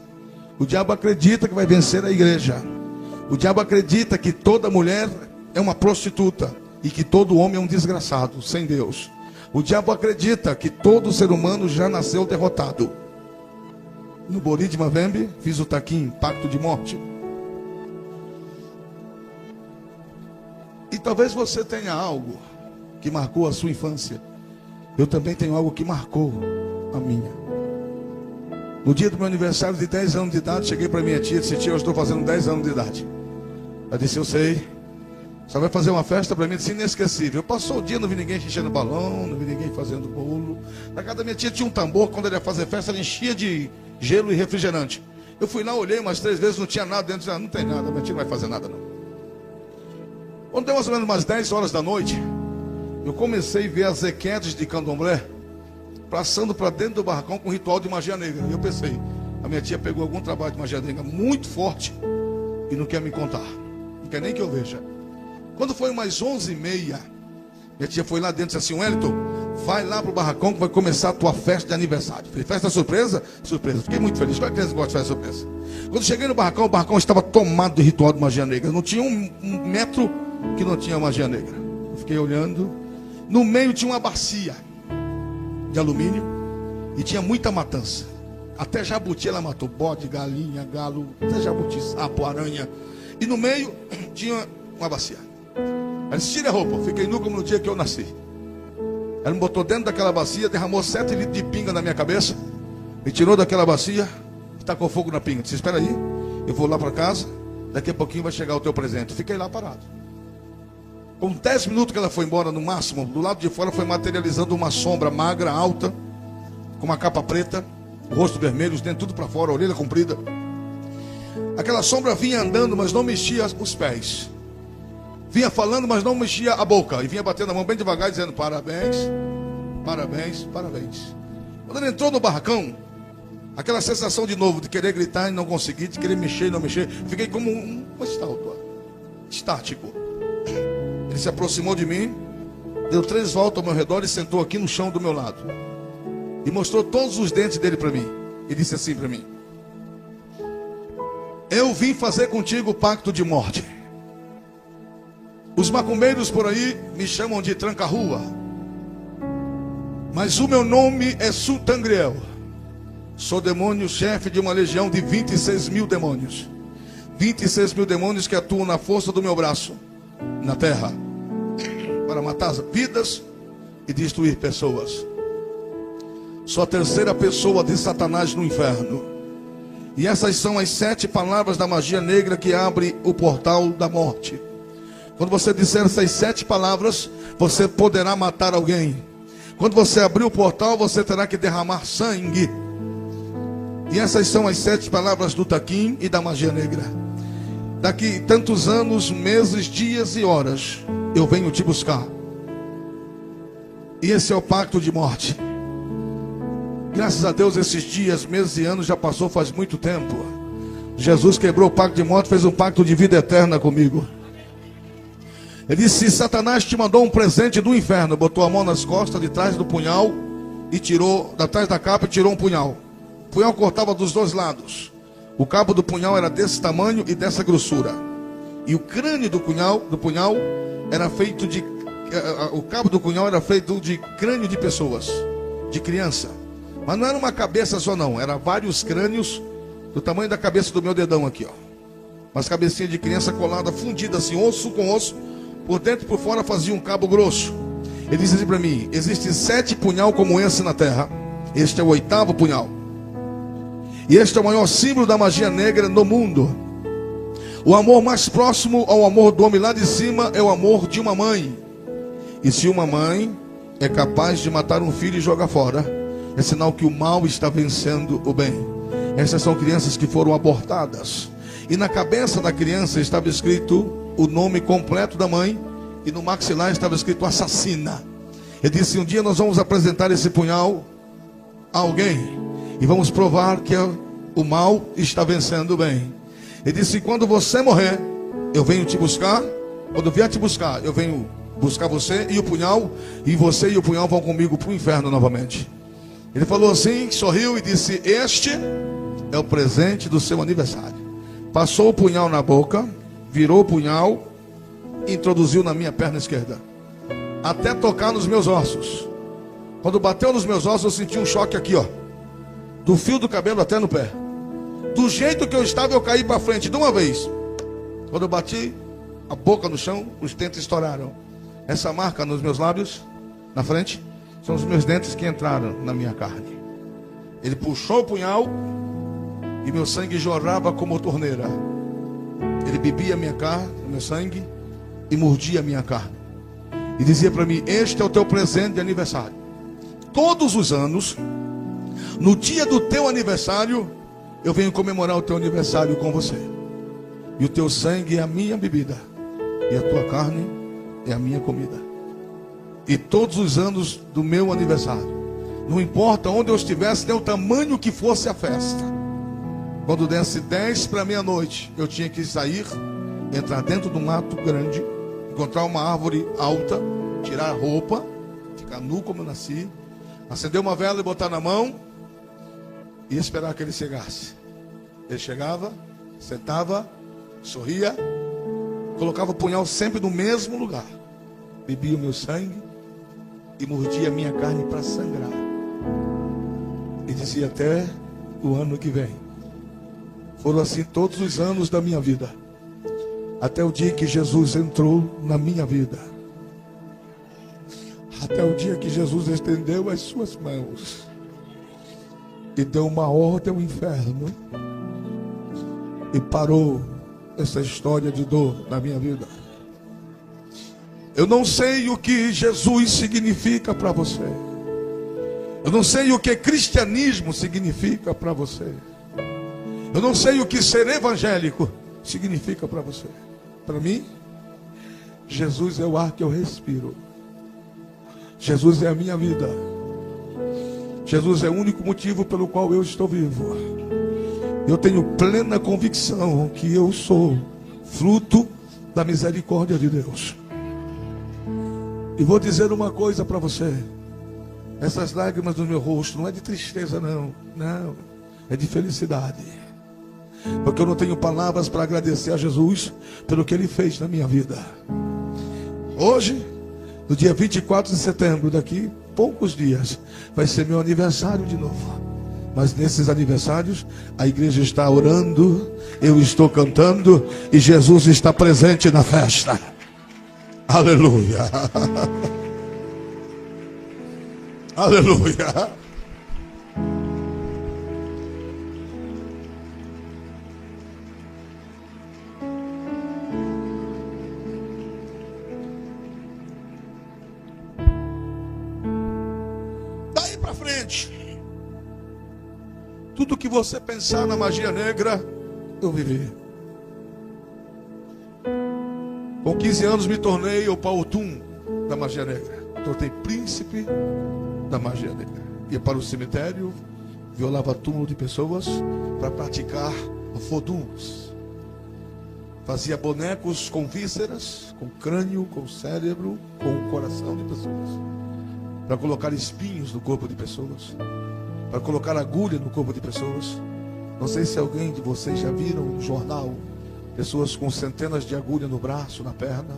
O diabo acredita que vai vencer a igreja. O diabo acredita que toda mulher é uma prostituta e que todo homem é um desgraçado, sem Deus. O diabo acredita que todo ser humano já nasceu derrotado. No Bori de Mavembe, fiz o taquim, pacto de morte. E talvez você tenha algo que marcou a sua infância. Eu também tenho algo que marcou a minha. No dia do meu aniversário de 10 anos de idade, cheguei para minha tia e disse: tia, eu estou fazendo 10 anos de idade. Ela disse: eu sei. Só vai fazer uma festa para mim, disse, inesquecível. Passou o dia, não vi ninguém enchendo balão, não vi ninguém fazendo bolo. Na casa da minha tia tinha um tambor, quando ele ia fazer festa, ela enchia de gelo e refrigerante. Eu fui lá, olhei umas 3 vezes, não tinha nada dentro. Disse, não tem nada, minha tia não vai fazer nada não. Quando deu mais ou menos umas 10 horas da noite, eu comecei a ver as equetes de candomblé passando para dentro do barracão com ritual de magia negra. E eu pensei, a minha tia pegou algum trabalho de magia negra muito forte e não quer me contar, não quer nem que eu veja. Quando foi umas 11h30, minha tia foi lá dentro e disse assim: Wellington, vai lá pro barracão que vai começar a tua festa de aniversário. Falei, festa surpresa? Surpresa. Fiquei muito feliz. Qual é que eles gostam de festa surpresa? Quando cheguei no barracão, o barracão estava tomado de ritual de magia negra. Não tinha um metro que não tinha magia negra. Eu fiquei olhando. No meio tinha uma bacia de alumínio e tinha muita matança. Até jabuti ela matou. Bode, galinha, galo, até jabuti, sapo, aranha. E no meio tinha uma bacia. Ela disse: tira a roupa. Eu fiquei nu como no dia que eu nasci. Ela me botou dentro daquela bacia, derramou 7 litros de pinga na minha cabeça, me tirou daquela bacia e tacou fogo na pinga. Disse: espera aí, eu vou lá para casa, daqui a pouquinho vai chegar o teu presente. Fiquei lá parado. Com 10 minutos que ela foi embora, no máximo, do lado de fora foi materializando uma sombra magra, alta, com uma capa preta, rosto vermelho, os dentes tudo para fora, orelha comprida. Aquela sombra vinha andando, mas não mexia os pés. Vinha falando, mas não mexia a boca. E vinha batendo a mão bem devagar, dizendo: parabéns, parabéns, parabéns. Quando ele entrou no barracão, aquela sensação de novo de querer gritar e não conseguir, de querer mexer e não mexer, fiquei como um estátua, estático. Ele se aproximou de mim, deu 3 voltas ao meu redor e sentou aqui no chão do meu lado. E mostrou todos os dentes dele para mim. E disse assim para mim: eu vim fazer contigo o pacto de morte. Os macumbeiros por aí me chamam de tranca-rua, mas o meu nome é Sultangriel. Sou demônio chefe de uma legião de 26 mil demônios. 26 mil demônios que atuam na força do meu braço na terra, para matar vidas e destruir pessoas. Sou a terceira pessoa de Satanás no inferno. E essas são as 7 palavras da magia negra que abre o portal da morte. Quando você disser essas 7 palavras, você poderá matar alguém. Quando você abrir o portal, você terá que derramar sangue. E essas são as 7 palavras do taquim e da magia negra. Daqui tantos anos, meses, dias e horas, eu venho te buscar. E esse é o pacto de morte. Graças a Deus, esses dias, meses e anos já passou faz muito tempo. Jesus quebrou o pacto de morte, fez um pacto de vida eterna comigo. Ele disse: se Satanás te mandou um presente do inferno, botou a mão nas costas, de trás do punhal, e tirou, de trás da capa, e tirou um punhal. O punhal cortava dos 2 lados. O cabo do punhal era desse tamanho e dessa grossura. E o crânio do punhal era feito de... O cabo do punhal era feito de crânio de pessoas, de criança. Mas não era uma cabeça só não, era vários crânios do tamanho da cabeça do meu dedão aqui, ó. Umas cabecinhas de criança colada, fundida assim, osso com osso. Por dentro e por fora fazia um cabo grosso. Ele disse assim para mim: existem 7 punhal como esse na terra. Este é o 8º punhal. E este é o maior símbolo da magia negra no mundo. O amor mais próximo ao amor do homem lá de cima é o amor de uma mãe. E se uma mãe é capaz de matar um filho e jogar fora, é sinal que o mal está vencendo o bem. Essas são crianças que foram abortadas, e na cabeça da criança estava escrito o nome completo da mãe, e no maxilar estava escrito assassina. Ele disse: um dia nós vamos apresentar esse punhal a alguém, e vamos provar que o mal está vencendo o bem. Ele disse: quando você morrer, eu venho te buscar. Quando eu vier te buscar, eu venho buscar você e o punhal, e você e o punhal vão comigo para o inferno novamente. Ele falou assim, sorriu e disse: este é o presente do seu aniversário. Passou o punhal na boca, virou o punhal e introduziu na minha perna esquerda, até tocar nos meus ossos. Quando bateu nos meus ossos, eu senti um choque aqui, ó, do fio do cabelo até no pé. Do jeito que eu estava, eu caí para frente de uma vez. Quando eu bati a boca no chão, os dentes estouraram. Essa marca nos meus lábios, na frente, são os meus dentes que entraram na minha carne. Ele puxou o punhal e meu sangue jorrava como torneira. Ele bebia a minha carne, o meu sangue, e mordia a minha carne. E dizia para mim: este é o teu presente de aniversário. Todos os anos, no dia do teu aniversário, eu venho comemorar o teu aniversário com você. E o teu sangue é a minha bebida, e a tua carne é a minha comida. E todos os anos do meu aniversário, não importa onde eu estivesse, nem o tamanho que fosse a festa, quando desse 10 para meia-noite, eu tinha que sair, entrar dentro do mato grande, encontrar uma árvore alta, tirar a roupa, ficar nu como eu nasci, acender uma vela e botar na mão, e esperar que ele chegasse. Ele chegava, sentava, sorria, colocava o punhal sempre no mesmo lugar, bebia o meu sangue e mordia a minha carne para sangrar. E dizia: até o ano que vem. Foram assim todos os anos da minha vida, até o dia que Jesus entrou na minha vida, até o dia que Jesus estendeu as suas mãos e deu uma ordem ao inferno e parou essa história de dor na minha vida. Eu não sei o que Jesus significa para você. Eu não sei o que cristianismo significa para você. Eu não sei o que ser evangélico significa para você. Para mim, Jesus é o ar que eu respiro. Jesus é a minha vida. Jesus é o único motivo pelo qual eu estou vivo. Eu tenho plena convicção que eu sou fruto da misericórdia de Deus. E vou dizer uma coisa para você: essas lágrimas no meu rosto não é de tristeza, não, é de felicidade, porque eu não tenho palavras para agradecer a Jesus pelo que Ele fez na minha vida. Hoje, no dia 24 de setembro, daqui poucos dias, vai ser meu aniversário de novo. Mas nesses aniversários, a igreja está orando, eu estou cantando e Jesus está presente na festa. Aleluia. Aleluia. Daí para frente, tudo que você pensar na magia negra, eu vivi. Com 15 anos me tornei o Pautum da magia negra. Tornei príncipe da magia negra. Ia para o cemitério, violava túmulo de pessoas para praticar voduns. Fazia bonecos com vísceras, com crânio, com cérebro, com o coração de pessoas, para colocar espinhos no corpo de pessoas, para colocar agulha no corpo de pessoas. Não sei se alguém de vocês já viram no jornal pessoas com centenas de agulhas no braço, na perna.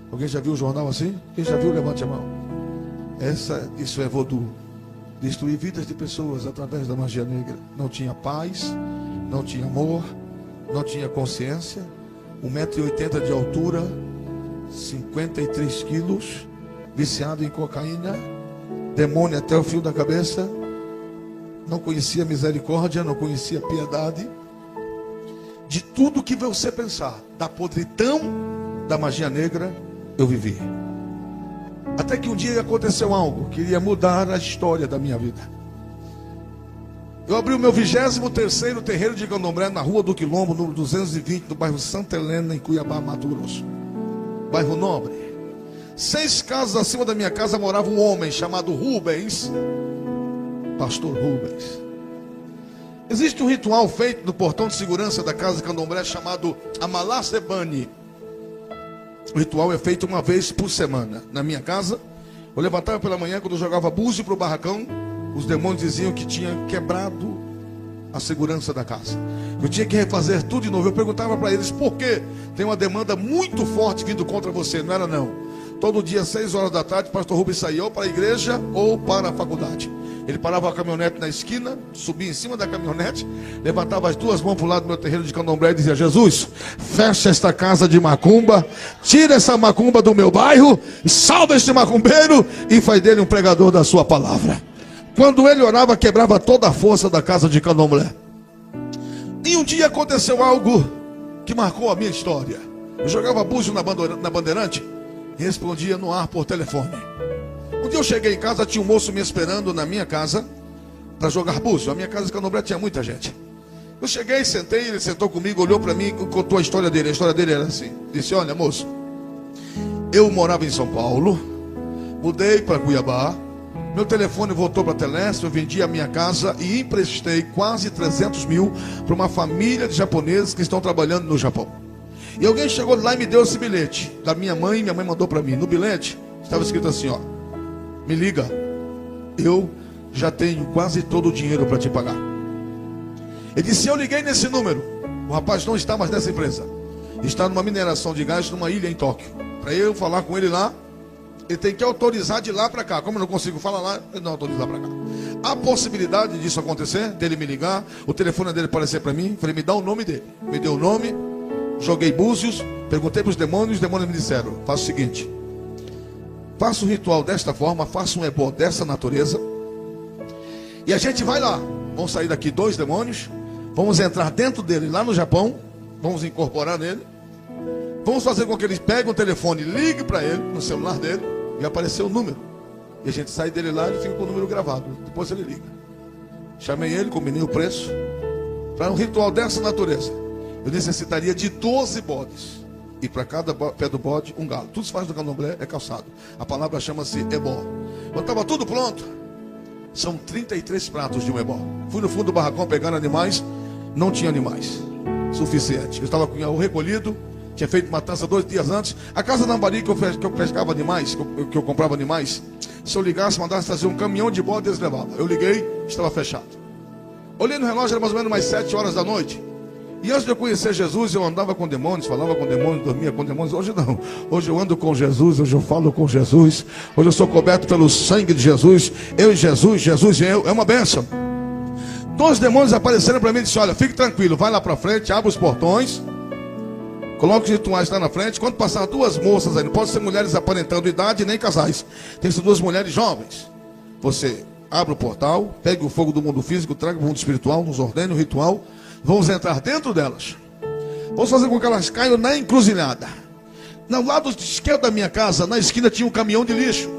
Alguém já viu o jornal assim? Quem já viu, levante a mão. Isso é voodoo. Destruir vidas de pessoas através da magia negra. Não tinha paz, não tinha amor, não tinha consciência. 1,80 m de altura, 53 quilos, viciado em cocaína, demônio até o fio da cabeça. Não conhecia misericórdia, não conhecia piedade. De tudo que você pensar, da podridão da magia negra, eu vivi. Até que um dia aconteceu algo que iria mudar a história da minha vida. Eu abri o meu 23º terreiro de Candomblé na Rua do Quilombo, número 220, no bairro Santa Helena, em Cuiabá, Mato Grosso. Bairro nobre. 6 casas acima da minha casa morava um homem chamado Rubens, pastor Rubens. Existe um ritual feito no portão de segurança da casa de Candomblé chamado Amalá Sebani. O ritual é feito uma vez por semana. Na minha casa, eu levantava pela manhã, quando eu jogava búzio para o barracão, os demônios diziam que tinha quebrado a segurança da casa. Eu tinha que refazer tudo de novo. Eu perguntava para eles, por quê? Tem uma demanda muito forte vindo contra você. Não era não. Todo dia, 6 horas da tarde, o pastor Rubens saía ou para a igreja ou para a faculdade. Ele parava a caminhonete na esquina, subia em cima da caminhonete, levantava as 2 mãos para o lado do meu terreiro de Candomblé e dizia: Jesus, fecha esta casa de macumba, tira essa macumba do meu bairro, salva este macumbeiro e faz dele um pregador da sua palavra. Quando ele orava, quebrava toda a força da casa de Candomblé. E um dia aconteceu algo que marcou a minha história. Eu jogava búzio na Bandeirante e respondia no ar por telefone. Um dia eu cheguei em casa, tinha um moço me esperando na minha casa para jogar búzio. A minha casa de Candomblé tinha muita gente. Eu cheguei, sentei, ele sentou comigo, olhou para mim e contou a história dele. A história dele era assim: disse, olha moço, eu morava em São Paulo, mudei para Cuiabá, meu telefone voltou para a Telesp, eu vendi a minha casa e emprestei quase 300 mil para uma família de japoneses que estão trabalhando no Japão. E alguém chegou lá e me deu esse bilhete da minha mãe mandou para mim. No bilhete estava escrito assim, ó: me liga, eu já tenho quase todo o dinheiro para te pagar. Ele disse, eu liguei nesse número, o rapaz não está mais nessa empresa, está numa mineração de gás numa ilha em Tóquio. Para eu falar com ele lá, ele tem que autorizar de lá para cá. Como eu não consigo falar lá, ele não autoriza para cá. A possibilidade disso acontecer, dele me ligar, o telefone dele aparecer para mim, falei, me dá o nome dele. Me deu o nome, joguei búzios, perguntei para os demônios me disseram, faça o seguinte, faça um ritual desta forma, faça um ebó dessa natureza, e a gente vai lá, vamos sair daqui 2 demônios, vamos entrar dentro dele lá no Japão, vamos incorporar nele, vamos fazer com que ele pegue o telefone, ligue para ele, no celular dele, e aparecer o número, e a gente sai dele lá e ele fica com o número gravado, depois ele liga. Chamei ele, combinei o preço, para um ritual dessa natureza, eu necessitaria de 12 bodes. E para cada pé do bode, um galo. Tudo se faz no Candomblé, é calçado. A palavra chama-se ebó. Quando estava tudo pronto, são 33 pratos de um ebó. Fui no fundo do barracão pegando animais, não tinha animais suficiente. Eu estava com o recolhido, tinha feito matança 2 dias antes. A casa da Ambari que eu pescava animais, que eu comprava animais, se eu ligasse, mandasse trazer um caminhão de bode, eles levavam. Eu liguei, estava fechado. Olhei no relógio, era mais ou menos mais 7 horas da noite. E antes de eu conhecer Jesus, eu andava com demônios, falava com demônios, dormia com demônios. Hoje não, hoje eu ando com Jesus, hoje eu falo com Jesus, hoje eu sou coberto pelo sangue de Jesus. Eu e Jesus, Jesus e eu, é uma bênção. 2 demônios apareceram para mim e disseram, olha, fique tranquilo, vai lá para frente, abre os portões, coloca os rituais lá na frente. Quando passar 2 moças aí, não pode ser mulheres aparentando idade, nem casais, tem que ser 2 mulheres jovens. Você abre o portal, pegue o fogo do mundo físico, traga o mundo espiritual, nos ordene o ritual. Vamos entrar dentro delas. Vamos fazer com que elas caiam na encruzilhada. No lado esquerdo da minha casa, na esquina, tinha um caminhão de lixo.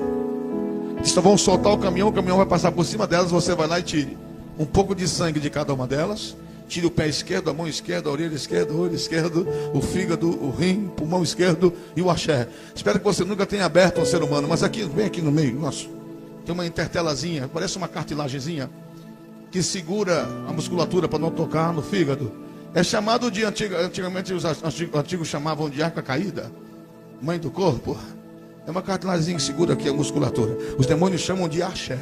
Então vamos soltar o caminhão vai passar por cima delas. Você vai lá e tire um pouco de sangue de cada uma delas. Tire o pé esquerdo, a mão esquerda, a orelha esquerda, o olho esquerdo, o fígado, o rim, o pulmão esquerdo e o axé. Espero que você nunca tenha aberto um ser humano, mas aqui, bem aqui no meio, nossa, tem uma intertelazinha, parece uma cartilagemzinha, que segura a musculatura para não tocar no fígado. É chamado de, antigamente os antigos chamavam de arca caída, mãe do corpo. É uma cartilagemzinha que segura aqui a musculatura. Os demônios chamam de axé.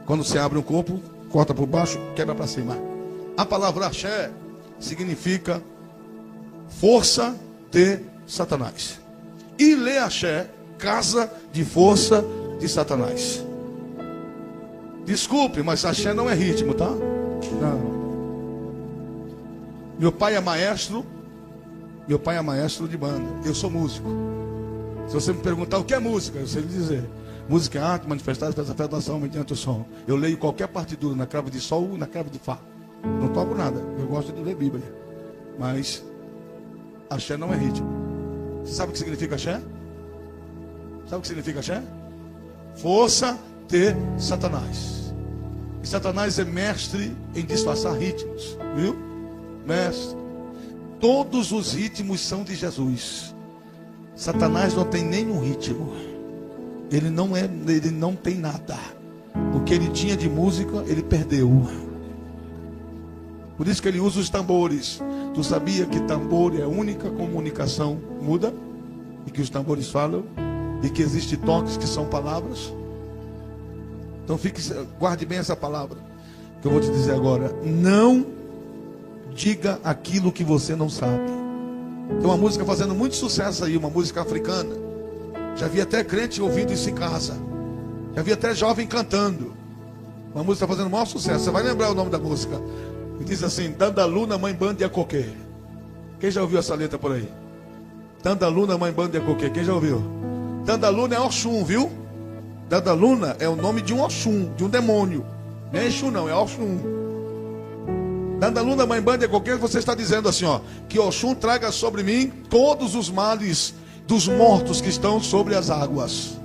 Quando você abre um corpo, corta por baixo, quebra para cima. A palavra axé significa força de Satanás. E lê axé, casa de força de Satanás. Desculpe, mas axé não é ritmo, tá? Não. Meu pai é maestro de banda. Eu sou músico. Se você me perguntar o que é música, eu sei lhe dizer. Música é arte, manifestada pela afetação mediante o som. Eu leio qualquer partitura na clave de sol e na clave de fá. Não toco nada. Eu gosto de ler Bíblia. Mas axé não é ritmo. Você sabe o que significa axé? Sabe o que significa axé? Força de Satanás. E Satanás é mestre em disfarçar ritmos, viu? Mestre. Todos os ritmos são de Jesus. Satanás não tem nenhum ritmo. Ele não tem nada. O que ele tinha de música, ele perdeu. Por isso que ele usa os tambores. Tu sabia que tambor é a única comunicação muda? E que os tambores falam? E que existem toques que são palavras? Então guarde bem essa palavra que eu vou te dizer agora. Não diga aquilo que você não sabe. Tem uma música fazendo muito sucesso aí, uma música africana. Já vi até crente ouvindo isso em casa. Já vi até jovem cantando. Uma música fazendo o maior sucesso. Você vai lembrar o nome da música. E diz assim: Dandaluna, mãe banda e acoquê. Quem já ouviu essa letra por aí? Dandaluna, mãe banda e acoquê. Quem já ouviu? Dandaluna é Oxum, viu? Dandaluna é o nome de um Oxum, de um demônio. Não é Exu não, é Oxum. Dandaluna, mãe banda e acoquê, você está dizendo assim, ó, que Oxum traga sobre mim todos os males dos mortos que estão sobre as águas.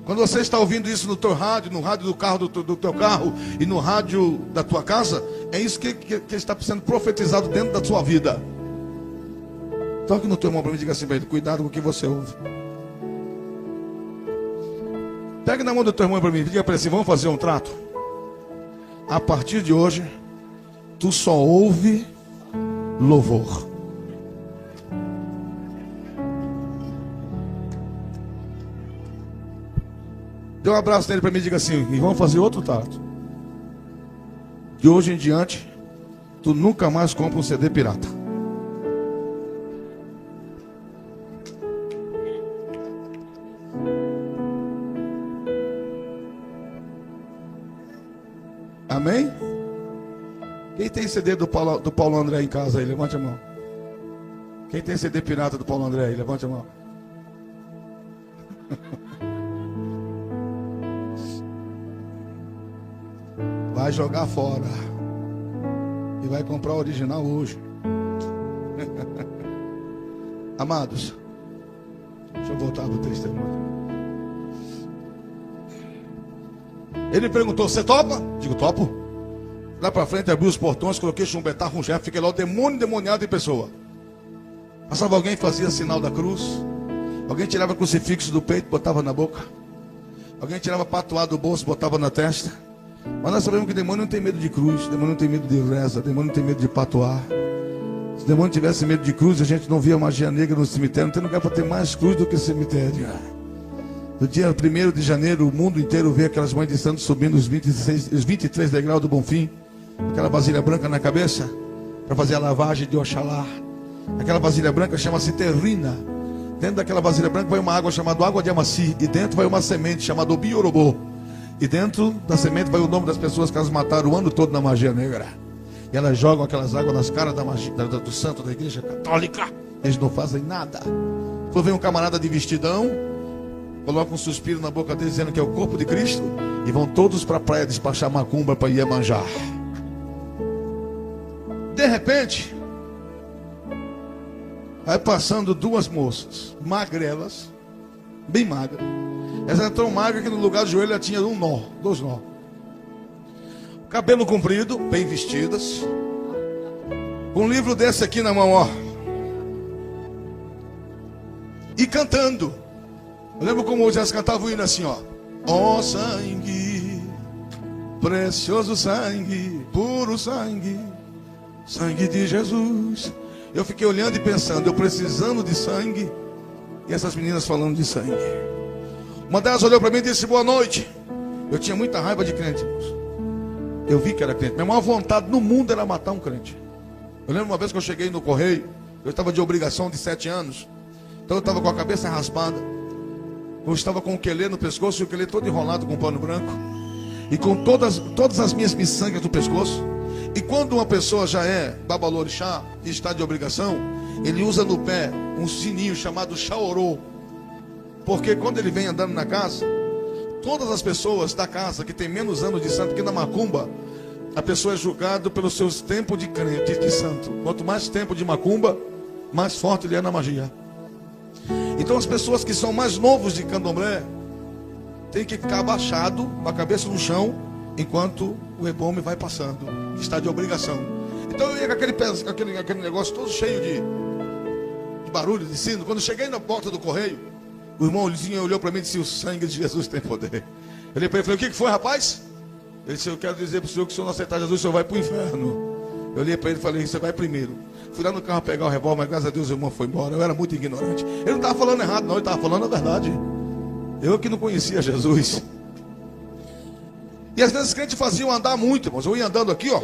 Quando você está ouvindo isso no teu rádio, no rádio do carro do teu carro e no rádio da tua casa, é isso que está sendo profetizado dentro da sua vida. Toque no teu irmão para mim e diga assim para ele: cuidado com o que você ouve. Pegue na mão do teu irmão para mim e diga para ele assim: vamos fazer um trato. A partir de hoje, tu só ouve louvor. Dê um abraço nele para mim e diga assim: e vamos fazer outro trato. De hoje em diante, tu nunca mais compra um CD pirata. Amém? Quem tem CD do Paulo André em casa aí? Levante a mão. Quem tem CD pirata do Paulo André aí? Levante a mão. Vai jogar fora. E vai comprar o original hoje. Amados, deixa eu voltar para o testemunho. Ele perguntou: você topa? Digo: topo. Lá para frente, abri os portões, coloquei chumbetar, rungé, fiquei lá o demônio demoniado em pessoa. Passava alguém, fazia sinal da cruz. Alguém tirava crucifixo do peito, botava na boca. Alguém tirava patuá do bolso, botava na testa. Mas nós sabemos que demônio não tem medo de cruz, demônio não tem medo de reza, demônio não tem medo de patuá. Se o demônio tivesse medo de cruz, a gente não via magia negra no cemitério. Não tem lugar para ter mais cruz do que cemitério. No dia 1º de janeiro, o mundo inteiro vê aquelas mães de santos subindo os 23 degraus do Bonfim, aquela vasilha branca na cabeça, para fazer a lavagem de Oxalá. Aquela vasilha branca chama-se terrina. Dentro daquela vasilha branca vai uma água chamada água de Amaci, e dentro vai uma semente chamada Obiorobô. E dentro da semente vai o nome das pessoas que elas mataram o ano todo na magia negra. E elas jogam aquelas águas nas caras do santo da igreja católica. Eles não fazem nada. Quando vem um camarada de vestidão, coloca um suspiro na boca dele dizendo que é o corpo de Cristo, e vão todos para a praia despachar macumba para Iemanjá. De repente, vai passando duas moças magrelas, bem magras. Essa era tão magra que no lugar do joelho ela tinha um nó, 2 nós. Cabelo comprido, bem vestidas, com um livro desse aqui na mão, ó, e cantando. Eu lembro como eles cantavam o hino assim, ó: ó sangue, precioso sangue, puro sangue, sangue de Jesus. Eu fiquei olhando e pensando, eu precisando de sangue, e essas meninas falando de sangue. Uma delas olhou para mim e disse: boa noite. Eu tinha muita raiva de crente, irmãos. Eu vi que era crente. Minha maior vontade no mundo era matar um crente. Eu lembro uma vez que eu cheguei no correio, eu estava de obrigação de 7 anos. Então eu estava com a cabeça raspada. Eu estava com o quelê no pescoço, e o quelê todo enrolado com pano branco, e com todas as minhas miçangas no pescoço. E quando uma pessoa já é babalorixá e está de obrigação, ele usa no pé um sininho chamado chaorô. Porque quando ele vem andando na casa, todas as pessoas da casa que tem menos anos de santo, que na macumba, a pessoa é julgada pelos seus tempos de crente, de santo. Quanto mais tempo de macumba, mais forte ele é na magia. Então Então as pessoas que são mais novos de Candomblé tem que ficar abaixado, com a cabeça no chão, enquanto o rebome vai passando, que está de obrigação. Então eu ia com aquele negócio todo cheio de barulho, de sino. Quando eu cheguei na porta do correio, o irmão olhou para mim e disse: o sangue de Jesus tem poder. Eu olhei para ele e falei: o que foi, rapaz? Ele disse: eu quero dizer para o senhor que se o senhor não aceitar Jesus, o senhor vai para o inferno. Eu olhei para ele e falei: você vai primeiro. Fui lá no carro pegar o revólver, mas graças a Deus o irmão foi embora. Eu era muito ignorante. Ele não estava falando errado, não, ele estava falando a verdade. Eu que não conhecia Jesus. E às vezes os crentes faziam andar muito, irmãos. Eu ia andando aqui, ó,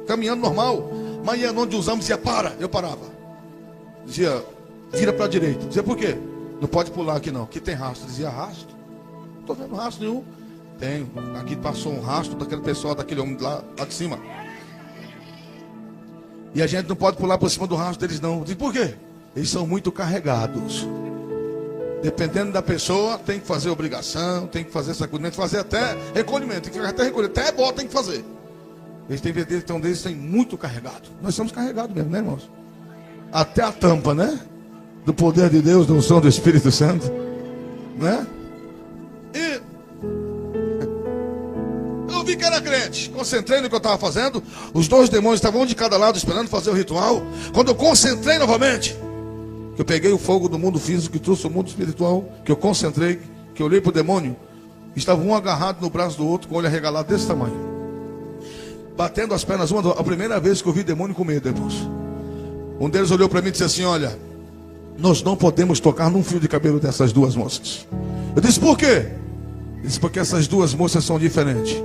caminhando normal. Mas ia onde os homens dizia: para. Eu parava. Dizia: vira para a direita. Dizia: por quê? Não pode pular aqui não, aqui tem rastro. Dizia: rastro? Não estou vendo rastro nenhum. Tenho. Aqui passou um rastro daquele pessoal, daquele homem lá de cima. E a gente não pode pular por cima do rastro deles não. Diz: por quê? Eles são muito carregados. Dependendo da pessoa, tem que fazer obrigação, tem que fazer sacudimento, fazer até recolhimento, tem que até recolher, até bota tem que fazer. Eles têm verdadeiro, então deles têm muito carregado. Nós somos carregados mesmo, né, irmãos? Até a tampa, né? Do poder de Deus, da unção do Espírito Santo, né? E eu vi que era crente, concentrei no que eu estava fazendo. Os dois demônios estavam um de cada lado esperando fazer o ritual. Quando eu concentrei novamente, que eu peguei o fogo do mundo físico e trouxe o mundo espiritual, que eu concentrei, que eu olhei para o demônio, estava um agarrado no braço do outro, com o olho arregalado desse tamanho, batendo as pernas uma. A primeira vez que eu vi demônio com medo, irmãos. Um deles olhou para mim e disse assim: olha, nós não podemos tocar num fio de cabelo dessas duas moças. Eu disse: por quê? Ele disse: porque essas duas moças são diferentes.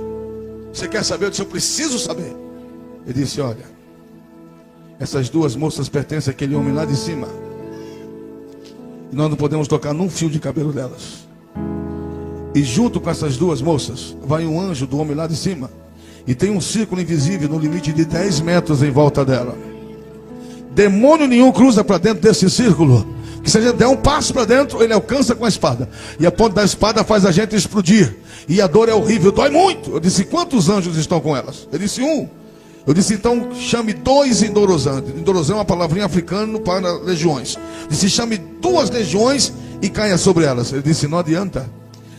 Você quer saber? Eu disse: eu preciso saber. Ele disse: olha, essas duas moças pertencem àquele homem lá de cima. E nós não podemos tocar num fio de cabelo delas. E junto com essas duas moças vai um anjo do homem lá de cima. E tem um círculo invisível no limite de 10 metros em volta dela. Demônio nenhum cruza para dentro desse círculo. Que se a gente der um passo para dentro, ele alcança com a espada. E a ponta da espada faz a gente explodir. E a dor é horrível, dói muito. Eu disse: quantos anjos estão com elas? Ele disse: um. Eu disse: então chame 2 Indorozan. Indorozan é uma palavrinha africana para legiões. Eu disse: chame 2 legiões e caia sobre elas. Ele disse: não adianta.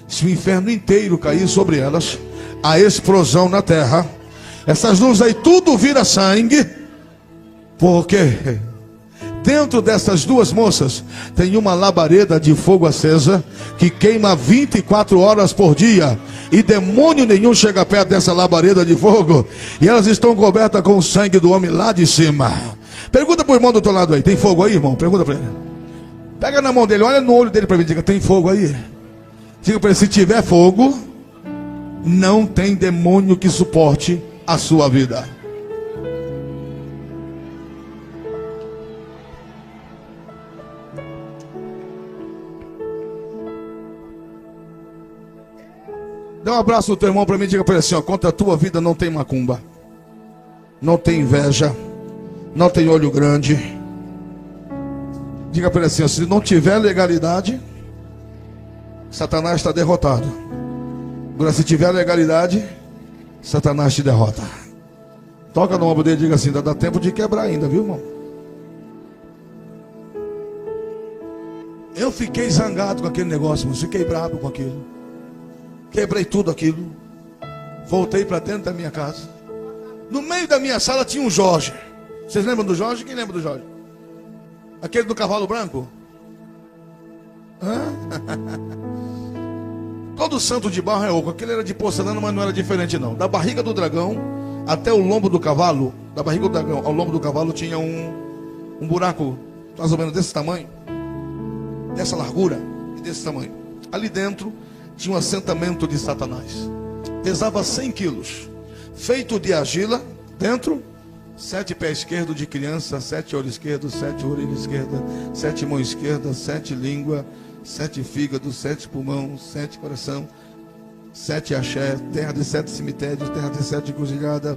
Se o inferno inteiro cair sobre elas, a explosão na terra, essas luzes aí tudo vira sangue. Porque dentro dessas duas moças tem uma labareda de fogo acesa que queima 24 horas por dia. E demônio nenhum chega perto dessa labareda de fogo. E elas estão cobertas com o sangue do homem lá de cima. Pergunta para o irmão do outro lado aí: tem fogo aí, irmão? Pergunta para ele. Pega na mão dele, olha no olho dele para mim e diga: tem fogo aí? Diga para ele: se tiver fogo, não tem demônio que suporte a sua vida. Dá um abraço no teu irmão para mim e diga para ele assim: ó, contra a tua vida não tem macumba, não tem inveja, não tem olho grande. Diga para ele assim: ó, se não tiver legalidade, Satanás está derrotado. Agora, se tiver legalidade, Satanás te derrota. Toca no ombro dele e diga assim: dá tempo de quebrar ainda, viu, irmão? Eu fiquei zangado com aquele negócio, mas fiquei bravo com aquilo. Quebrei tudo aquilo. Voltei para dentro da minha casa. No meio da minha sala tinha um Jorge. Vocês lembram do Jorge? Quem lembra do Jorge? Aquele do cavalo branco? Todo santo de barro é oco. Aquele era de porcelana, mas não era diferente não. Da barriga do dragão até o lombo do cavalo, da barriga do dragão ao lombo do cavalo tinha um buraco mais ou menos desse tamanho, dessa largura e desse tamanho. Ali dentro tinha um assentamento de Satanás. Pesava 100 quilos. Feito de argila. Dentro, 7 pés esquerdos de criança, 7 olhos esquerdos, 7 orelhas esquerdas, 7 mãos esquerdas, 7 língua, 7 fígados, 7 pulmão, 7 coração, 7 axé, terra de 7 cemitérios, terra de 7 encruzilhada,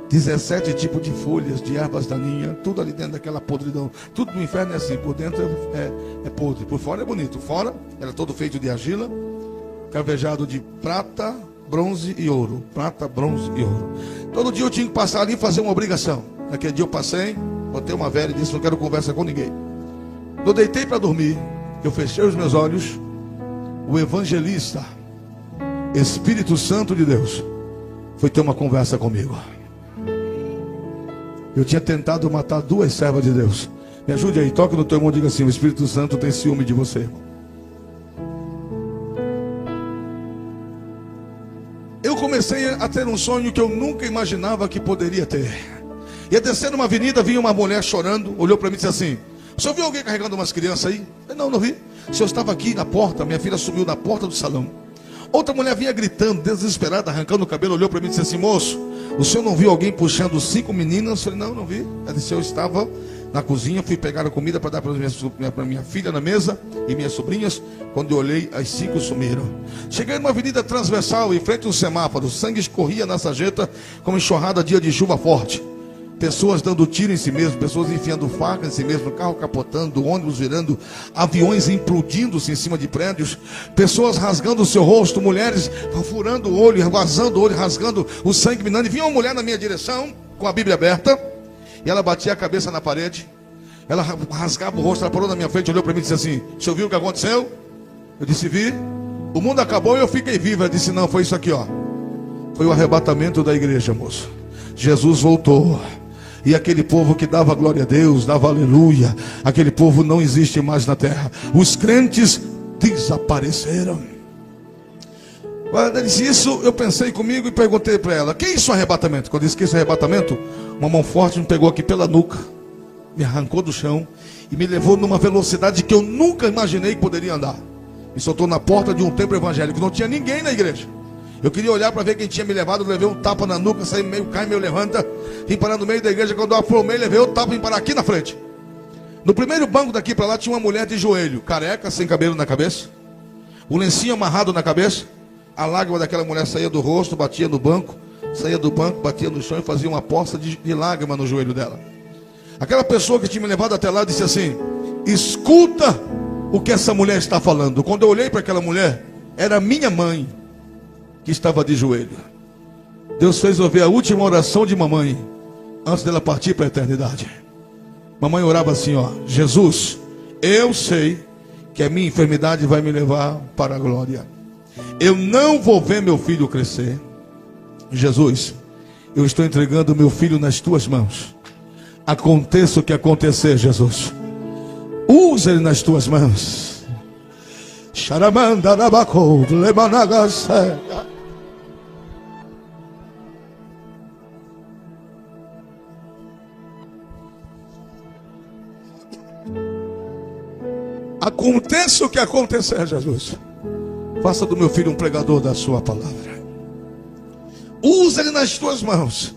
17 tipos de folhas, de ervas daninhas, tudo ali dentro daquela podridão. Tudo no inferno é assim, por dentro é podre, por fora é bonito. Fora era todo feito de argila, cravejado de prata, bronze e ouro. Prata, bronze e ouro. Todo dia eu tinha que passar ali e fazer uma obrigação. Naquele dia eu passei, botei uma velha e disse: não quero conversa com ninguém. Eu deitei para dormir. Eu fechei os meus olhos. O evangelista, Espírito Santo de Deus, foi ter uma conversa comigo. Eu tinha tentado matar 2 servas de Deus. Me ajude aí, toque no teu irmão e diga assim: o Espírito Santo tem ciúme de você, irmão. Eu comecei a ter um sonho que eu nunca imaginava que poderia ter. Ia descendo uma avenida, vinha uma mulher chorando, olhou para mim e disse assim: o senhor viu alguém carregando umas crianças aí? Eu não vi. O senhor estava aqui na porta, minha filha sumiu na porta do salão. Outra mulher vinha gritando, desesperada, arrancando o cabelo, olhou para mim e disse assim: moço, o senhor não viu alguém puxando 5 meninas? Eu falei: não vi. Ela disse: eu estava na cozinha, fui pegar a comida para dar para minha filha na mesa e minhas sobrinhas. Quando eu olhei, as 5 sumiram. Cheguei numa avenida transversal, em frente a um semáforo, sangue escorria na sarjeta como enxurrada dia de chuva forte. Pessoas dando tiro em si mesmo, pessoas enfiando faca em si mesmo, carro capotando, ônibus virando, aviões implodindo-se em cima de prédios, pessoas rasgando o seu rosto, mulheres furando o olho, vazando o olho, rasgando o sangue minando. E vinha uma mulher na minha direção, com a Bíblia aberta, e ela batia a cabeça na parede, ela rasgava o rosto, ela parou na minha frente, olhou para mim e disse assim: o senhor viu o que aconteceu? Eu disse: vi. O mundo acabou e eu fiquei vivo. Ela disse: não, foi isso aqui, ó. Foi o arrebatamento da igreja, moço. Jesus voltou. E aquele povo que dava glória a Deus, dava aleluia, aquele povo não existe mais na terra. Os crentes desapareceram. Quando ele disse isso, eu pensei comigo e perguntei para ela: que é isso, arrebatamento? Quando eu disse que isso é arrebatamento, uma mão forte me pegou aqui pela nuca, me arrancou do chão e me levou numa velocidade que eu nunca imaginei que poderia andar. Me soltou na porta de um templo evangélico, não tinha ninguém na igreja. Eu queria olhar para ver quem tinha me levado. Eu levei um tapa na nuca, saí meio cai, meio levanta. Vim parar no meio da igreja. Quando eu aprumei, levei outro tapa e vim parar aqui na frente. No primeiro banco daqui para lá tinha uma mulher de joelho, careca, sem cabelo na cabeça, o lencinho amarrado na cabeça. A lágrima daquela mulher saía do rosto, batia no banco, saía do banco, batia no chão e fazia uma poça de lágrima no joelho dela. Aquela pessoa que tinha me levado até lá disse assim: escuta o que essa mulher está falando. Quando eu olhei para aquela mulher, era minha mãe que estava de joelho. Deus fez ouvir a última oração de mamãe antes dela partir para a eternidade. Mamãe orava assim, ó: Jesus, eu sei que a minha enfermidade vai me levar para a glória. Eu não vou ver meu filho crescer. Jesus, eu estou entregando meu filho nas tuas mãos. Aconteça o que acontecer, Jesus, usa ele nas tuas mãos. Charamanda Nabacou, Lemanagacé. Aconteça o que acontecer, Jesus, faça do meu filho um pregador da sua palavra. Usa ele nas tuas mãos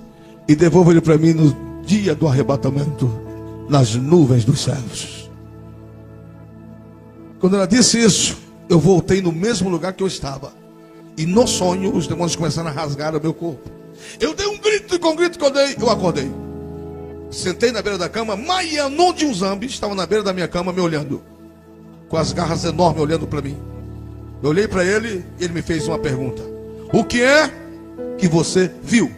e devolva ele para mim no dia do arrebatamento, nas nuvens dos céus. Quando ela disse isso, eu voltei no mesmo lugar que eu estava. E no sonho, os demônios começaram a rasgar o meu corpo. Eu dei um grito, e com o grito que eu dei, eu acordei. Sentei na beira da cama. Maianon de um zambi estava na beira da minha cama me olhando, com as garras enormes olhando para mim. Eu olhei para ele e ele me fez uma pergunta: o que é que você viu?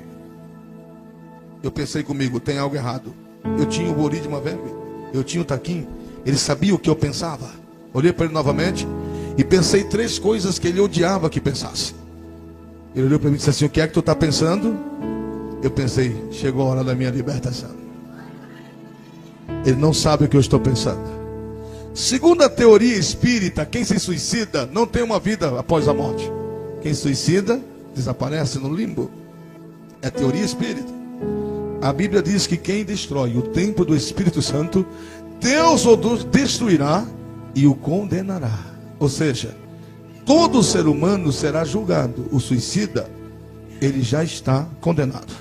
Eu pensei comigo: tem algo errado. Eu tinha o bori de uma verme, eu tinha o taquim. Ele sabia o que eu pensava. Olhei para ele novamente e pensei 3 coisas que ele odiava que pensasse. Ele olhou para mim e disse assim: o que é que tu está pensando? Eu pensei: chegou a hora da minha libertação. Ele não sabe o que eu estou pensando. Segundo a teoria espírita, quem se suicida não tem uma vida após a morte. Quem suicida desaparece no limbo. É teoria espírita. A Bíblia diz que quem destrói o templo do Espírito Santo, Deus o destruirá e o condenará. Ou seja, todo ser humano será julgado. O suicida, ele já está condenado.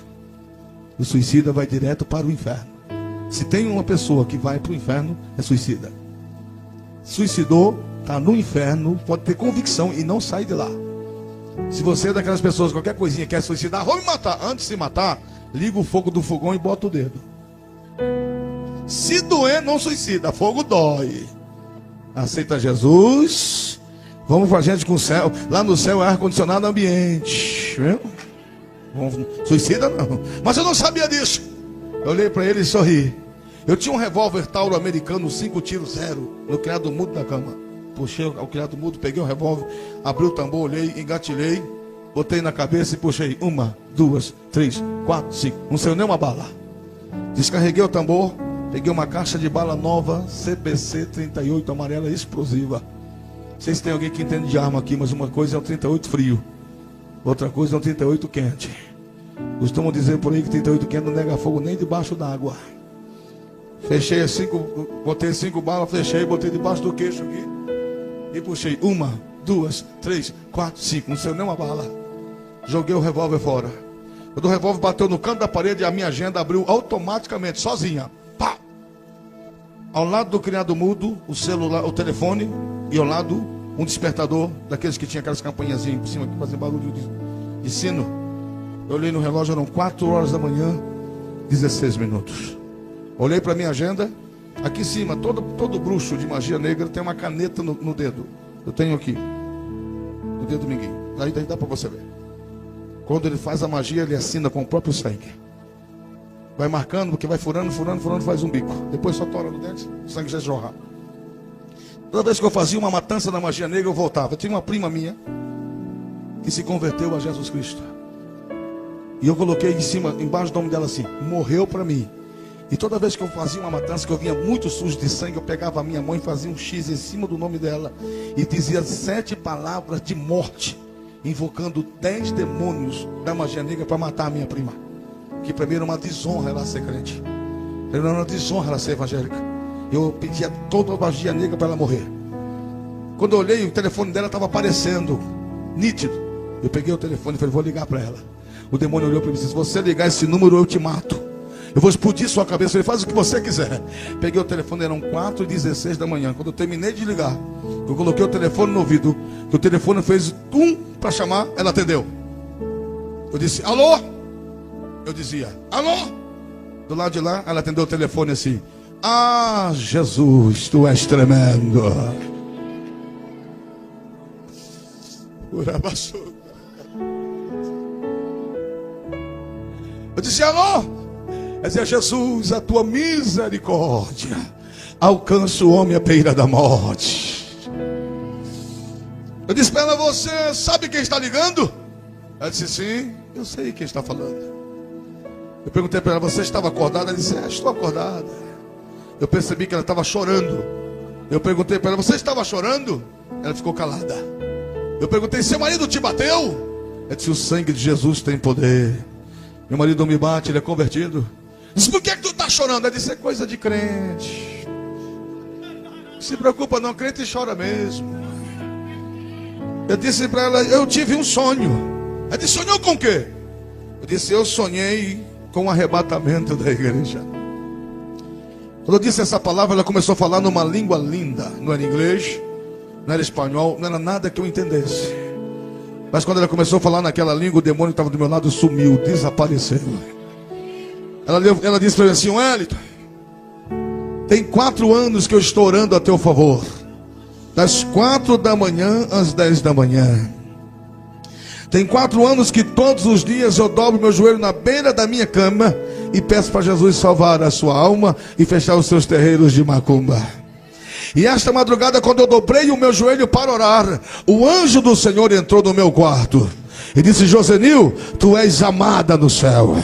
O suicida vai direto para o inferno. Se tem uma pessoa que vai para o inferno, é suicida. Suicidou, está no inferno, pode ter convicção e não sai de lá. Se você é daquelas pessoas, qualquer coisinha quer suicidar, vou me matar. Antes de se matar, liga o fogo do fogão e bota o dedo. Se doer, não suicida, fogo dói. Aceita Jesus. Vamos para a gente com o céu. Lá no céu é ar-condicionado ambiente, viu? Suicida não. Mas eu não sabia disso. Eu olhei para ele e sorri. Eu tinha um revólver Tauro americano 5 tiros 0 no criado mudo da cama. puxei o criado mudo, peguei o revólver, abri o tambor, olhei, engatilhei, botei na cabeça e puxei. 1, 2, 3, 4, 5. Não saiu nem uma bala. Descarreguei o tambor, peguei uma caixa de bala nova, CPC 38, amarela, explosiva. Não sei se tem alguém que entende de arma aqui, mas uma coisa é o 38 frio, outra coisa é o 38 quente. Costumam dizer por aí que 38 quente não nega fogo nem debaixo d'água. Fechei as 5, botei 5 balas, fechei, botei debaixo do queixo aqui e puxei. 1, 2, 3, 4, 5. Não saiu nem uma bala. Joguei o revólver fora. Quando o revólver bateu no canto da parede, a minha agenda abriu automaticamente, sozinha. Pá! Ao lado do criado mudo, o celular, o telefone, e ao lado um despertador, daqueles que tinha aquelas campanhazinhas por cima que faziam barulho de sino. Eu olhei no relógio, eram 4 horas da manhã, 16 minutos. Olhei para minha agenda, aqui em cima, todo bruxo de magia negra tem uma caneta no dedo. Eu tenho aqui, no dedo minguinho. Daí dá para você ver. Quando ele faz a magia, ele assina com o próprio sangue. Vai marcando, porque vai furando, faz um bico. Depois só tora no dente, o sangue já jorra. Toda vez que eu fazia uma matança na magia negra, eu voltava. Eu tinha uma prima minha que se converteu a Jesus Cristo. E eu coloquei em cima, embaixo do nome dela assim: morreu para mim. E toda vez que eu fazia uma matança, que eu vinha muito sujo de sangue, eu pegava a minha mão e fazia um X em cima do nome dela e dizia 7 palavras de morte, invocando 10 demônios da magia negra para matar a minha prima. Que para mim era uma desonra ela ser crente, era uma desonra ela ser evangélica. Eu pedia toda a magia negra para ela morrer. Quando eu olhei, o telefone dela estava aparecendo nítido. Eu peguei o telefone e falei: vou ligar para ela. O demônio olhou para mim e disse: se você ligar esse número, eu te mato. Eu vou explodir sua cabeça. Ele: faz o que você quiser. Peguei o telefone, eram 4h16 da manhã. Quando eu terminei de ligar, eu coloquei o telefone no ouvido, que o telefone fez para chamar, ela atendeu. Eu disse: alô? Eu dizia: alô? Do lado de lá, ela atendeu o telefone assim: ah, Jesus, tu és tremendo. Eu disse: alô? Ela dizia: Jesus, a tua misericórdia alcança o homem à beira da morte. Eu disse para ela: você sabe quem está ligando? Ela disse: sim, eu sei quem está falando. Eu perguntei para ela: você estava acordada? Ela disse: estou acordada. Eu percebi que ela estava chorando. Eu perguntei para ela: você estava chorando? Ela ficou calada. Eu perguntei: seu marido te bateu? Ela disse: o sangue de Jesus tem poder. Meu marido não me bate, ele é convertido. Disse: por que tu está chorando? Ela disse: é coisa de crente. Não se preocupa não, crente chora mesmo. Eu disse para ela: eu tive um sonho. Ela disse: sonhou com o quê? Eu disse: eu sonhei com o arrebatamento da igreja. Quando eu disse essa palavra, ela começou a falar numa língua linda. Não era inglês, não era espanhol, não era nada que eu entendesse. Mas quando ela começou a falar naquela língua, o demônio que estava do meu lado sumiu, desapareceu. Ela disse para mim assim: Wellington, tem 4 anos que eu estou orando a teu favor, das 4 da manhã às 10 da manhã. Tem 4 anos que todos os dias eu dobro meu joelho na beira da minha cama e peço para Jesus salvar a sua alma e fechar os seus terreiros de macumba. E esta madrugada, quando eu dobrei o meu joelho para orar, o anjo do Senhor entrou no meu quarto e disse: Josenil, tu és amada no céu.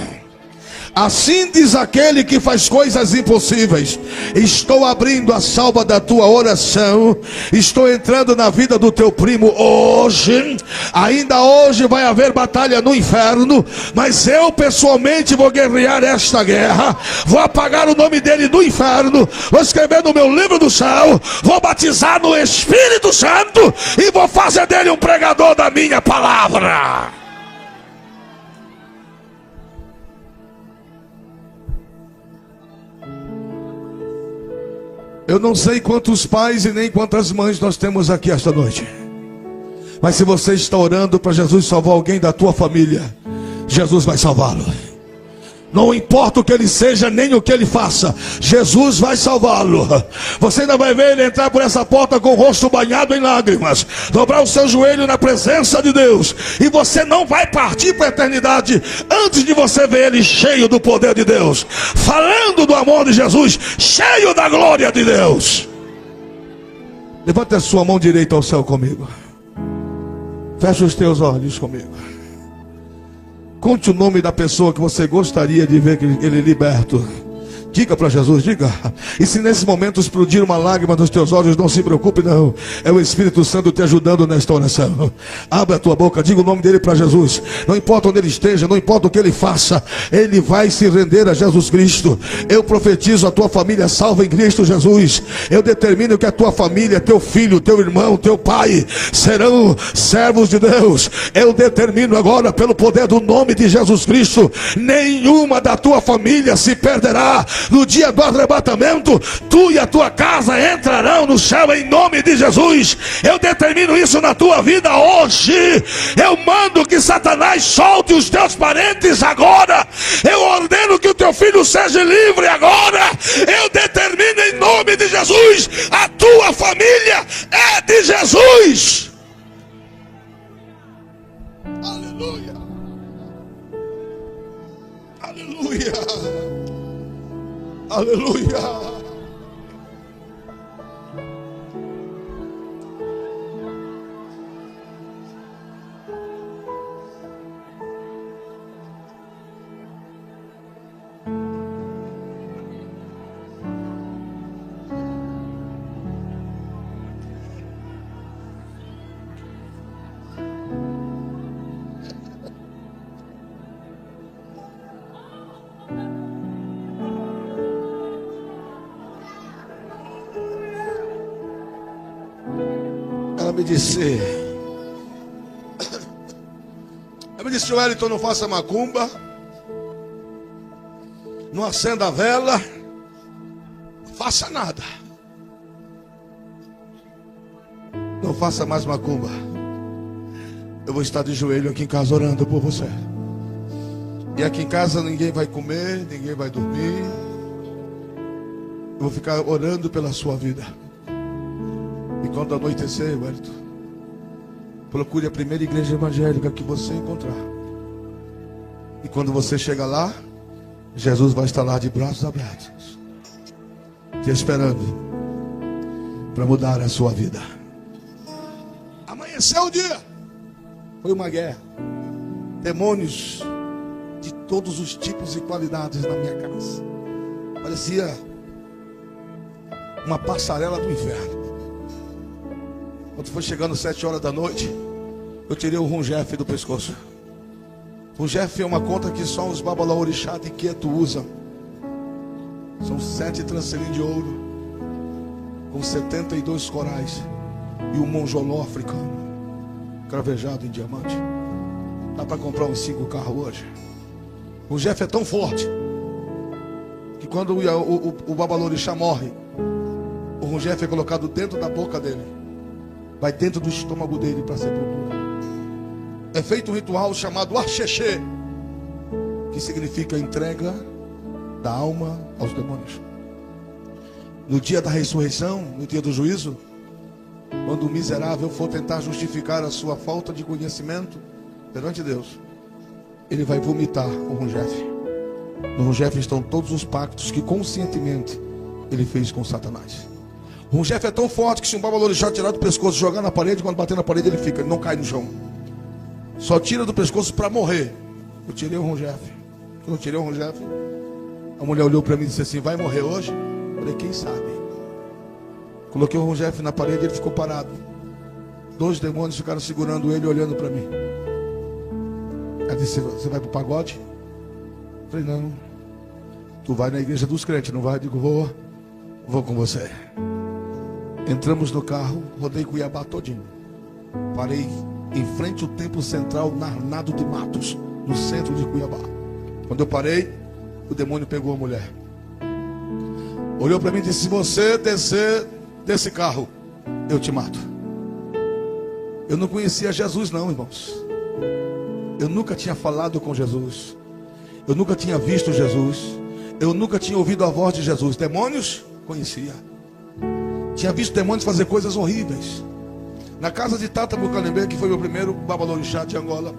Assim diz aquele que faz coisas impossíveis: estou abrindo a salva da tua oração, estou entrando na vida do teu primo hoje. Ainda hoje vai haver batalha no inferno, mas eu pessoalmente vou guerrear esta guerra. Vou apagar o nome dele do inferno, vou escrever no meu livro do céu, vou batizar no Espírito Santo e vou fazer dele um pregador da minha palavra. Eu não sei quantos pais e nem quantas mães nós temos aqui esta noite, mas se você está orando para Jesus salvar alguém da tua família, Jesus vai salvá-lo. Não importa o que ele seja, nem o que ele faça, Jesus vai salvá-lo. Você ainda vai ver ele entrar por essa porta com o rosto banhado em lágrimas, dobrar o seu joelho na presença de Deus, e você não vai partir para a eternidade antes de você ver ele cheio do poder de Deus, falando do amor de Jesus, cheio da glória de Deus. Levanta a sua mão direita ao céu comigo. Fecha os teus olhos comigo. Conte o nome da pessoa que você gostaria de ver ele liberto. Diga para Jesus, diga. E se nesse momento explodir uma lágrima nos teus olhos, não se preocupe não. É o Espírito Santo te ajudando nesta oração. Abre a tua boca, diga o nome dele para Jesus. Não importa onde ele esteja, não importa o que ele faça, ele vai se render a Jesus Cristo. Eu profetizo a tua família salva em Cristo Jesus. Eu determino que a tua família, teu filho, teu irmão, teu pai serão servos de Deus. Eu determino agora pelo poder do nome de Jesus Cristo, nenhuma da tua família se perderá. No dia do arrebatamento, tu e a tua casa entrarão no céu em nome de Jesus. Eu determino isso na tua vida hoje. Eu mando que Satanás solte os teus parentes agora. Eu ordeno que o teu filho seja livre agora. Eu determino em nome de Jesus. A tua família é de Jesus. Aleluia. Aleluia. Aleluia. Ela me disse, Wellington, não faça macumba, não acenda a vela, não faça nada, não faça mais macumba. Eu vou estar de joelho aqui em casa orando por você. E aqui em casa ninguém vai comer, ninguém vai dormir. Eu vou ficar orando pela sua vida. E quando anoitecer, Wellington, procure a primeira igreja evangélica que você encontrar. E quando você chegar lá, Jesus vai estar lá de braços abertos, te esperando para mudar a sua vida. Amanheceu o dia. Foi uma guerra. Demônios de todos os tipos e qualidades na minha casa. Parecia uma passarela do inferno. Quando foi chegando 7 horas da noite, eu tirei o Rungef do pescoço. Rungef é uma conta que só os babalaorixá de Queto usam. São 7 trancelim de ouro, com 72 corais, e um monjoló africano, cravejado em diamante. Dá para comprar uns 5 carros hoje. O Rungef é tão forte, que quando o babalorixá morre, o Rungef é colocado dentro da boca dele, vai dentro do estômago dele para sepultura. É feito um ritual chamado Arxexê, que significa entrega da alma aos demônios. No dia da ressurreição, no dia do juízo, quando o miserável for tentar justificar a sua falta de conhecimento perante Deus, ele vai vomitar o Rungef. No Rungef estão todos os pactos que conscientemente ele fez com Satanás. O Rungef é tão forte que se um babalorixá tirar do pescoço e jogar na parede, quando bater na parede ele fica, ele não cai no chão. Só tira do pescoço para morrer. Eu tirei o Rungef. Quando eu tirei o Rungef, a mulher olhou para mim e disse assim, vai morrer hoje? Eu falei, quem sabe? Coloquei o Rungef na parede e ele ficou parado. 2 demônios ficaram segurando ele, olhando para mim. Ela disse, você vai para o pagode? Eu falei, não. Tu vai na igreja dos crentes, não vai? Eu digo, vou com você. Entramos no carro, rodei Cuiabá todinho. Parei em frente ao templo central, Narnado de Matos, no centro de Cuiabá. Quando eu parei, o demônio pegou a mulher. Olhou para mim e disse, se você descer desse carro, eu te mato. Eu não conhecia Jesus não, irmãos. Eu nunca tinha falado com Jesus. Eu nunca tinha visto Jesus. Eu nunca tinha ouvido a voz de Jesus. Demônios, conhecia. Tinha visto demônios fazer coisas horríveis. Na casa de Tata Bucanembe, que foi meu primeiro babalorixá de Angola,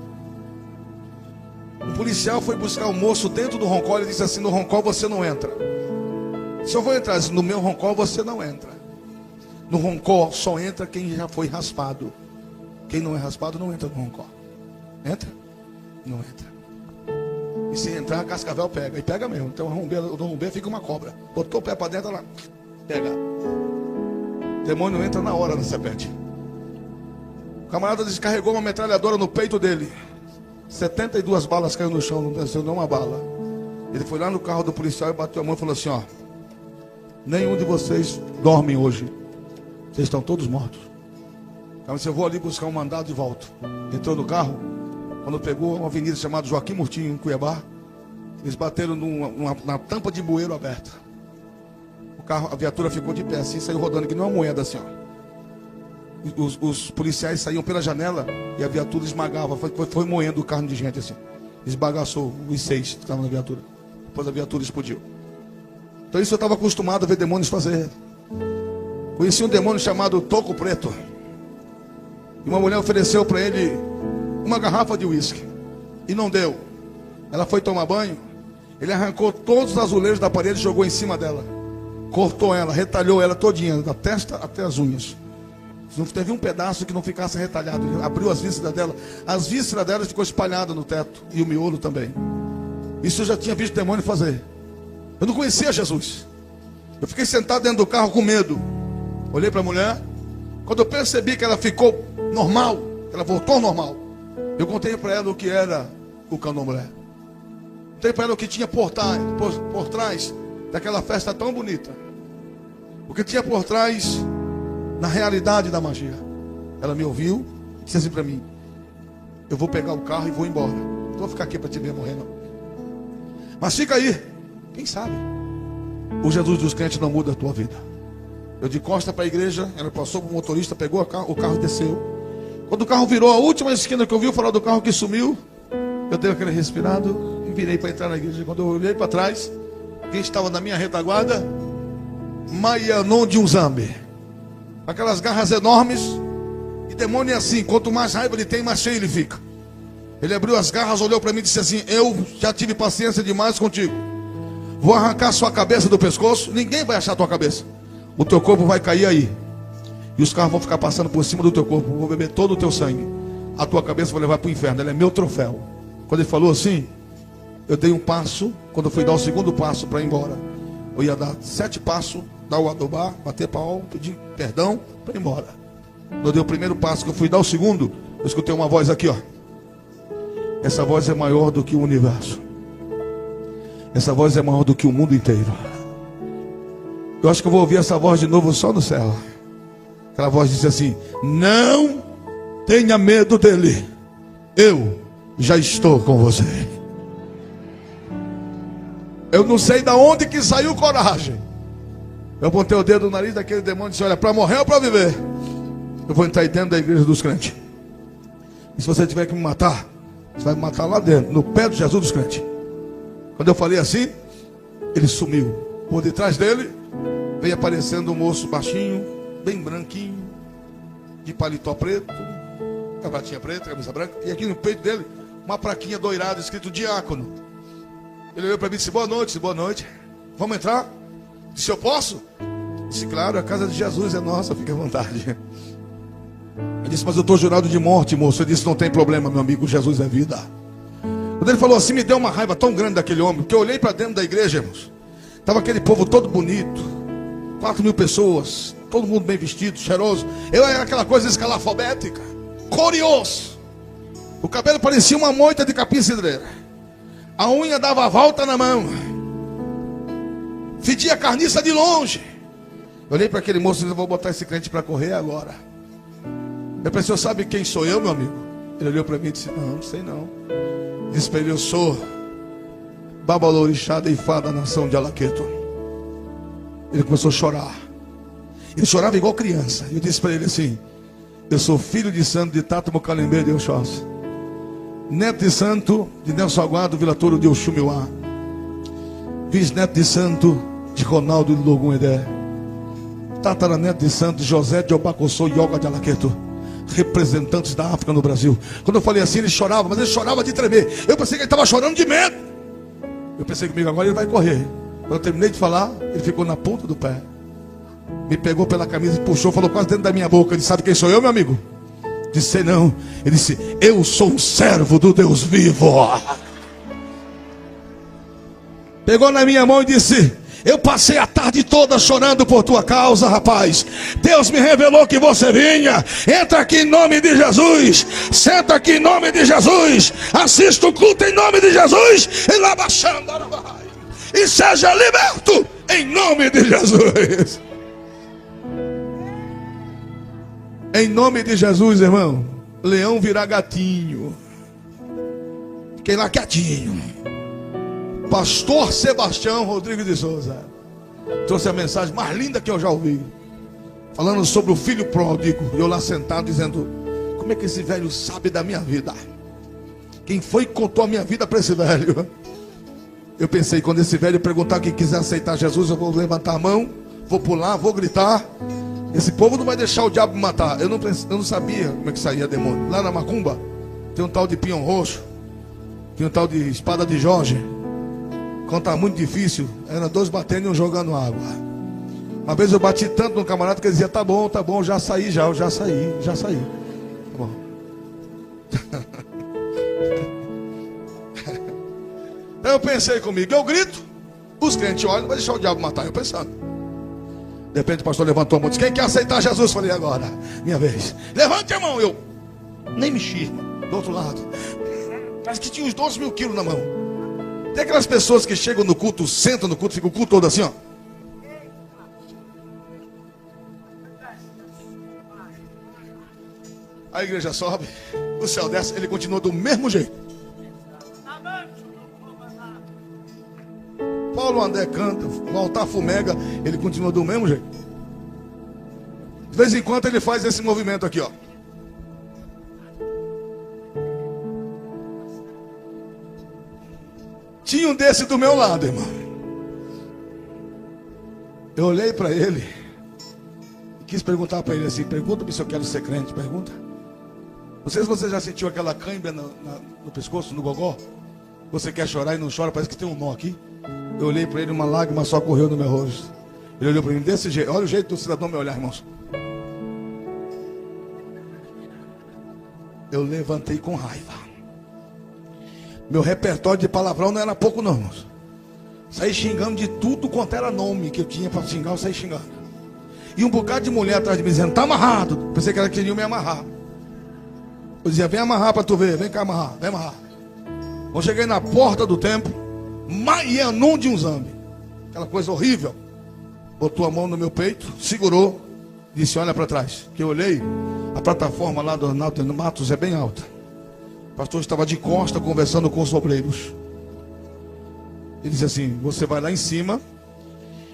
um policial foi buscar um moço dentro do roncol e disse assim, no roncol você não entra. Se eu vou entrar no meu roncol, você não entra. No roncó só entra quem já foi raspado. Quem não é raspado não entra no roncó. Entra? Não entra. E se entrar, a cascavel pega. E pega mesmo. Então o rombeiro fica uma cobra. Botou o pé para dentro, ela pega. O demônio entra na hora na serpente. O camarada descarregou uma metralhadora no peito dele. 72 balas caiu no chão, não desceu nenhuma bala. Ele foi lá no carro do policial e bateu a mão e falou assim, ó: nenhum de vocês dormem hoje. Vocês estão todos mortos. Então eu vou ali buscar um mandado e volto. Entrou no carro. Quando pegou uma avenida chamada Joaquim Murtinho, em Cuiabá, eles bateram na tampa de bueiro aberta. O carro, a viatura ficou de pé assim, saiu rodando que nem uma moeda assim, ó. Os policiais saíam pela janela e a viatura esmagava, foi moendo o carro de gente assim. Esbagaçou os 6 que estavam na viatura. Depois a viatura explodiu. Então isso eu estava acostumado a ver demônios fazer. Conheci um demônio chamado Toco Preto. E uma mulher ofereceu para ele uma garrafa de uísque. E não deu. Ela foi tomar banho. Ele arrancou todos os azulejos da parede e jogou em cima dela. Cortou ela, retalhou ela todinha, da testa até as unhas. Não teve um pedaço que não ficasse retalhado. Ele abriu as vísceras dela. As vísceras dela ficou espalhada no teto. E o miolo também. Isso eu já tinha visto demônio fazer. Eu não conhecia Jesus. Eu fiquei sentado dentro do carro com medo. Olhei para a mulher. Quando eu percebi que ela ficou normal, ela voltou ao normal, eu contei para ela o que era o candomblé. Contei para ela o que tinha por trás daquela festa tão bonita. O que tinha por trás na realidade da magia. Ela me ouviu e disse assim para mim: eu vou pegar o carro e vou embora. Não vou ficar aqui para te ver morrer não. Mas fica aí. Quem sabe o Jesus dos crentes não muda a tua vida. Eu de costa para a igreja, ela passou para o motorista, pegou o carro e desceu. Quando o carro virou a última esquina que eu vi falar do carro que sumiu, eu dei aquele respirado e virei para entrar na igreja. Quando eu olhei para trás, quem estava na minha retaguarda? Maianon de Unzambe. Aquelas garras enormes. E demônio é assim, quanto mais raiva ele tem, mais cheio ele fica. Ele abriu as garras, olhou para mim e disse assim: eu já tive paciência demais contigo. Vou arrancar sua cabeça do pescoço. Ninguém vai achar tua cabeça. O teu corpo vai cair aí. E os carros vão ficar passando por cima do teu corpo. Vou beber todo o teu sangue. A tua cabeça vou levar para o inferno. Ela é meu troféu. Quando ele falou assim, eu dei um passo. Quando eu fui dar o segundo passo para ir embora, eu ia dar 7 passos, dar o adobar, bater pau, pedir perdão para ir embora. Quando eu dei o primeiro passo, que eu fui dar o segundo, eu escutei uma voz aqui, ó. Essa voz é maior do que o universo. Essa voz é maior do que o mundo inteiro. Eu acho que eu vou ouvir essa voz de novo só no céu. Aquela voz disse assim: não tenha medo dele. Eu já estou com você. Eu não sei de onde que saiu coragem. Eu apontei o dedo no nariz daquele demônio e disse: olha, para morrer ou para viver, eu vou entrar aí dentro da igreja dos crentes. E se você tiver que me matar, você vai me matar lá dentro, no pé de Jesus dos crentes. Quando eu falei assim, ele sumiu. Por detrás dele veio aparecendo um moço baixinho, bem branquinho, de paletó preto, gravatinha preta, camisa branca, e aqui no peito dele uma plaquinha doirada escrito diácono. Ele olhou para mim e disse: boa noite. Disse: boa noite. Vamos entrar? Disse: eu posso? Disse: claro, a casa de Jesus é nossa, fique à vontade. Eu disse: mas eu estou jurado de morte, moço. Ele disse: não tem problema, meu amigo, Jesus é vida. Quando ele falou assim, me deu uma raiva tão grande daquele homem, que eu olhei para dentro da igreja, irmãos. Estava aquele povo todo bonito, 4.000 pessoas, todo mundo bem vestido, cheiroso. Eu era aquela coisa escalafobética, curioso. O cabelo parecia uma moita de capim cidreira. A unha dava a volta na mão. Fedia carniça de longe. Eu olhei para aquele moço e disse: eu vou botar esse crente para correr agora. Eu pensei: sabe quem sou eu, meu amigo? Ele olhou para mim e disse: não sei não. Disse para ele: eu sou Babalorixá de Ifá da nação de Alaqueto. Ele começou a chorar. Ele chorava igual criança. Eu disse para ele assim: eu sou filho de santo de Tato Mocalembê de Oxós, neto de santo de Nelson Aguado Vila Touro de Oxumiuá, bisneto de santo de Ronaldo de Logum Edé, tataraneto de santo de José de Obacossô Yoga de Alaqueto, representantes da África no Brasil. Quando eu falei assim, ele chorava, mas ele chorava de tremer. Eu pensei que ele estava chorando de medo. Eu pensei comigo: agora ele vai correr. Quando eu terminei de falar, ele ficou na ponta do pé. Me pegou pela camisa e puxou, falou quase dentro da minha boca. Ele disse: sabe quem sou eu, meu amigo? Disse: não. Ele disse: eu sou um servo do Deus vivo. Pegou na minha mão e disse: eu passei a tarde toda chorando por tua causa, rapaz. Deus me revelou que você vinha. Entra aqui em nome de Jesus. Senta aqui em nome de Jesus. Assista o culto em nome de Jesus. E lá baixando, e seja liberto em nome de Jesus. Em nome de Jesus, irmão. Leão virá gatinho. Fiquei lá quietinho. Pastor Sebastião Rodrigues de Souza trouxe a mensagem mais linda que eu já ouvi, falando sobre o filho pródigo. E eu lá sentado dizendo: como é que esse velho sabe da minha vida? Quem foi que contou a minha vida para esse velho? Eu pensei, quando esse velho perguntar quem quiser aceitar Jesus, eu vou levantar a mão, vou pular, vou gritar. Esse povo não vai deixar o diabo me matar. Eu não sabia como é que saía demônio. Lá na Macumba tem um tal de Pinhão Roxo, tem um tal de Espada de Jorge. Quando estava muito difícil, era 2 batendo e 1 jogando água. Uma vez eu bati tanto no camarada que ele dizia: tá bom, já saí, já saí. Tá bom. Então eu pensei comigo, eu grito, os crentes olham, não vai deixar o diabo matar. Eu pensando. De repente o pastor levantou a mão e disse: quem quer aceitar Jesus? Falei: agora, minha vez. Levante a mão. Eu nem mexi. Do outro lado, parece que tinha uns 12 mil quilos na mão. Tem aquelas pessoas que chegam no culto, sentam no culto, ficam o culto todo assim, ó. A igreja sobe, o céu desce, ele continua do mesmo jeito. Paulo André canta, o altar fumega, ele continua do mesmo jeito. De vez em quando ele faz esse movimento aqui, ó. Tinha um desse do meu lado, irmão. Eu olhei para ele e quis perguntar para ele assim: pergunta-me se eu quero ser crente, pergunta. Não sei se você já sentiu aquela cãibra no pescoço, no gogó. Você quer chorar e não chora, parece que tem um nó aqui. Eu olhei para ele, uma lágrima só correu no meu rosto. Ele olhou para mim desse jeito. Olha o jeito do cidadão me olhar, irmãos. Eu levantei com raiva. Meu repertório de palavrão não era pouco não, irmãos. Saí xingando de tudo quanto era nome que eu tinha para xingar, eu saí xingando. E um bocado de mulher atrás de mim dizendo: tá amarrado. Pensei que ela queria me amarrar. Eu dizia: vem amarrar para tu ver, vem cá amarrar, vem amarrar. Quando cheguei na porta do templo, Maianon de Unzambe, aquela coisa horrível, botou a mão no meu peito, segurou, disse: olha para trás. Que eu olhei, a plataforma lá do Arnaldo Matos é bem alta. O pastor estava de costa conversando com os obreiros. Ele disse assim: você vai lá em cima,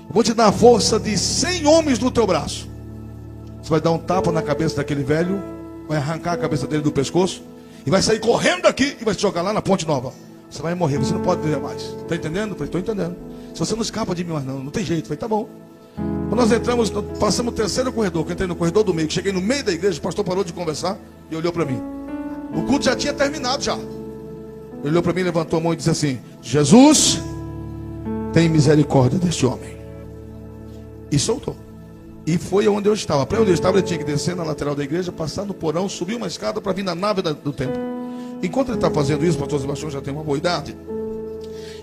eu vou te dar a força de 100 homens no teu braço. Você vai dar um tapa na cabeça daquele velho, vai arrancar a cabeça dele do pescoço e vai sair correndo daqui e vai te jogar lá na Ponte Nova. Você vai morrer, você não pode viver mais. Está entendendo? Eu falei: estou entendendo. Se você não escapa de mim mais não tem jeito. Eu falei: tá bom. Quando nós entramos, passamos o 3º corredor, que eu entrei no corredor do meio, cheguei no meio da igreja, o pastor parou de conversar e olhou para mim. O culto já tinha terminado já. Ele olhou para mim, levantou a mão e disse assim: Jesus, tem misericórdia deste homem. E soltou. E foi onde eu estava. Para onde eu estava, ele tinha que descer na lateral da igreja, passar no porão, subir uma escada para vir na nave do templo. Enquanto ele está fazendo isso, o pastor Sebastião já tem uma boa idade.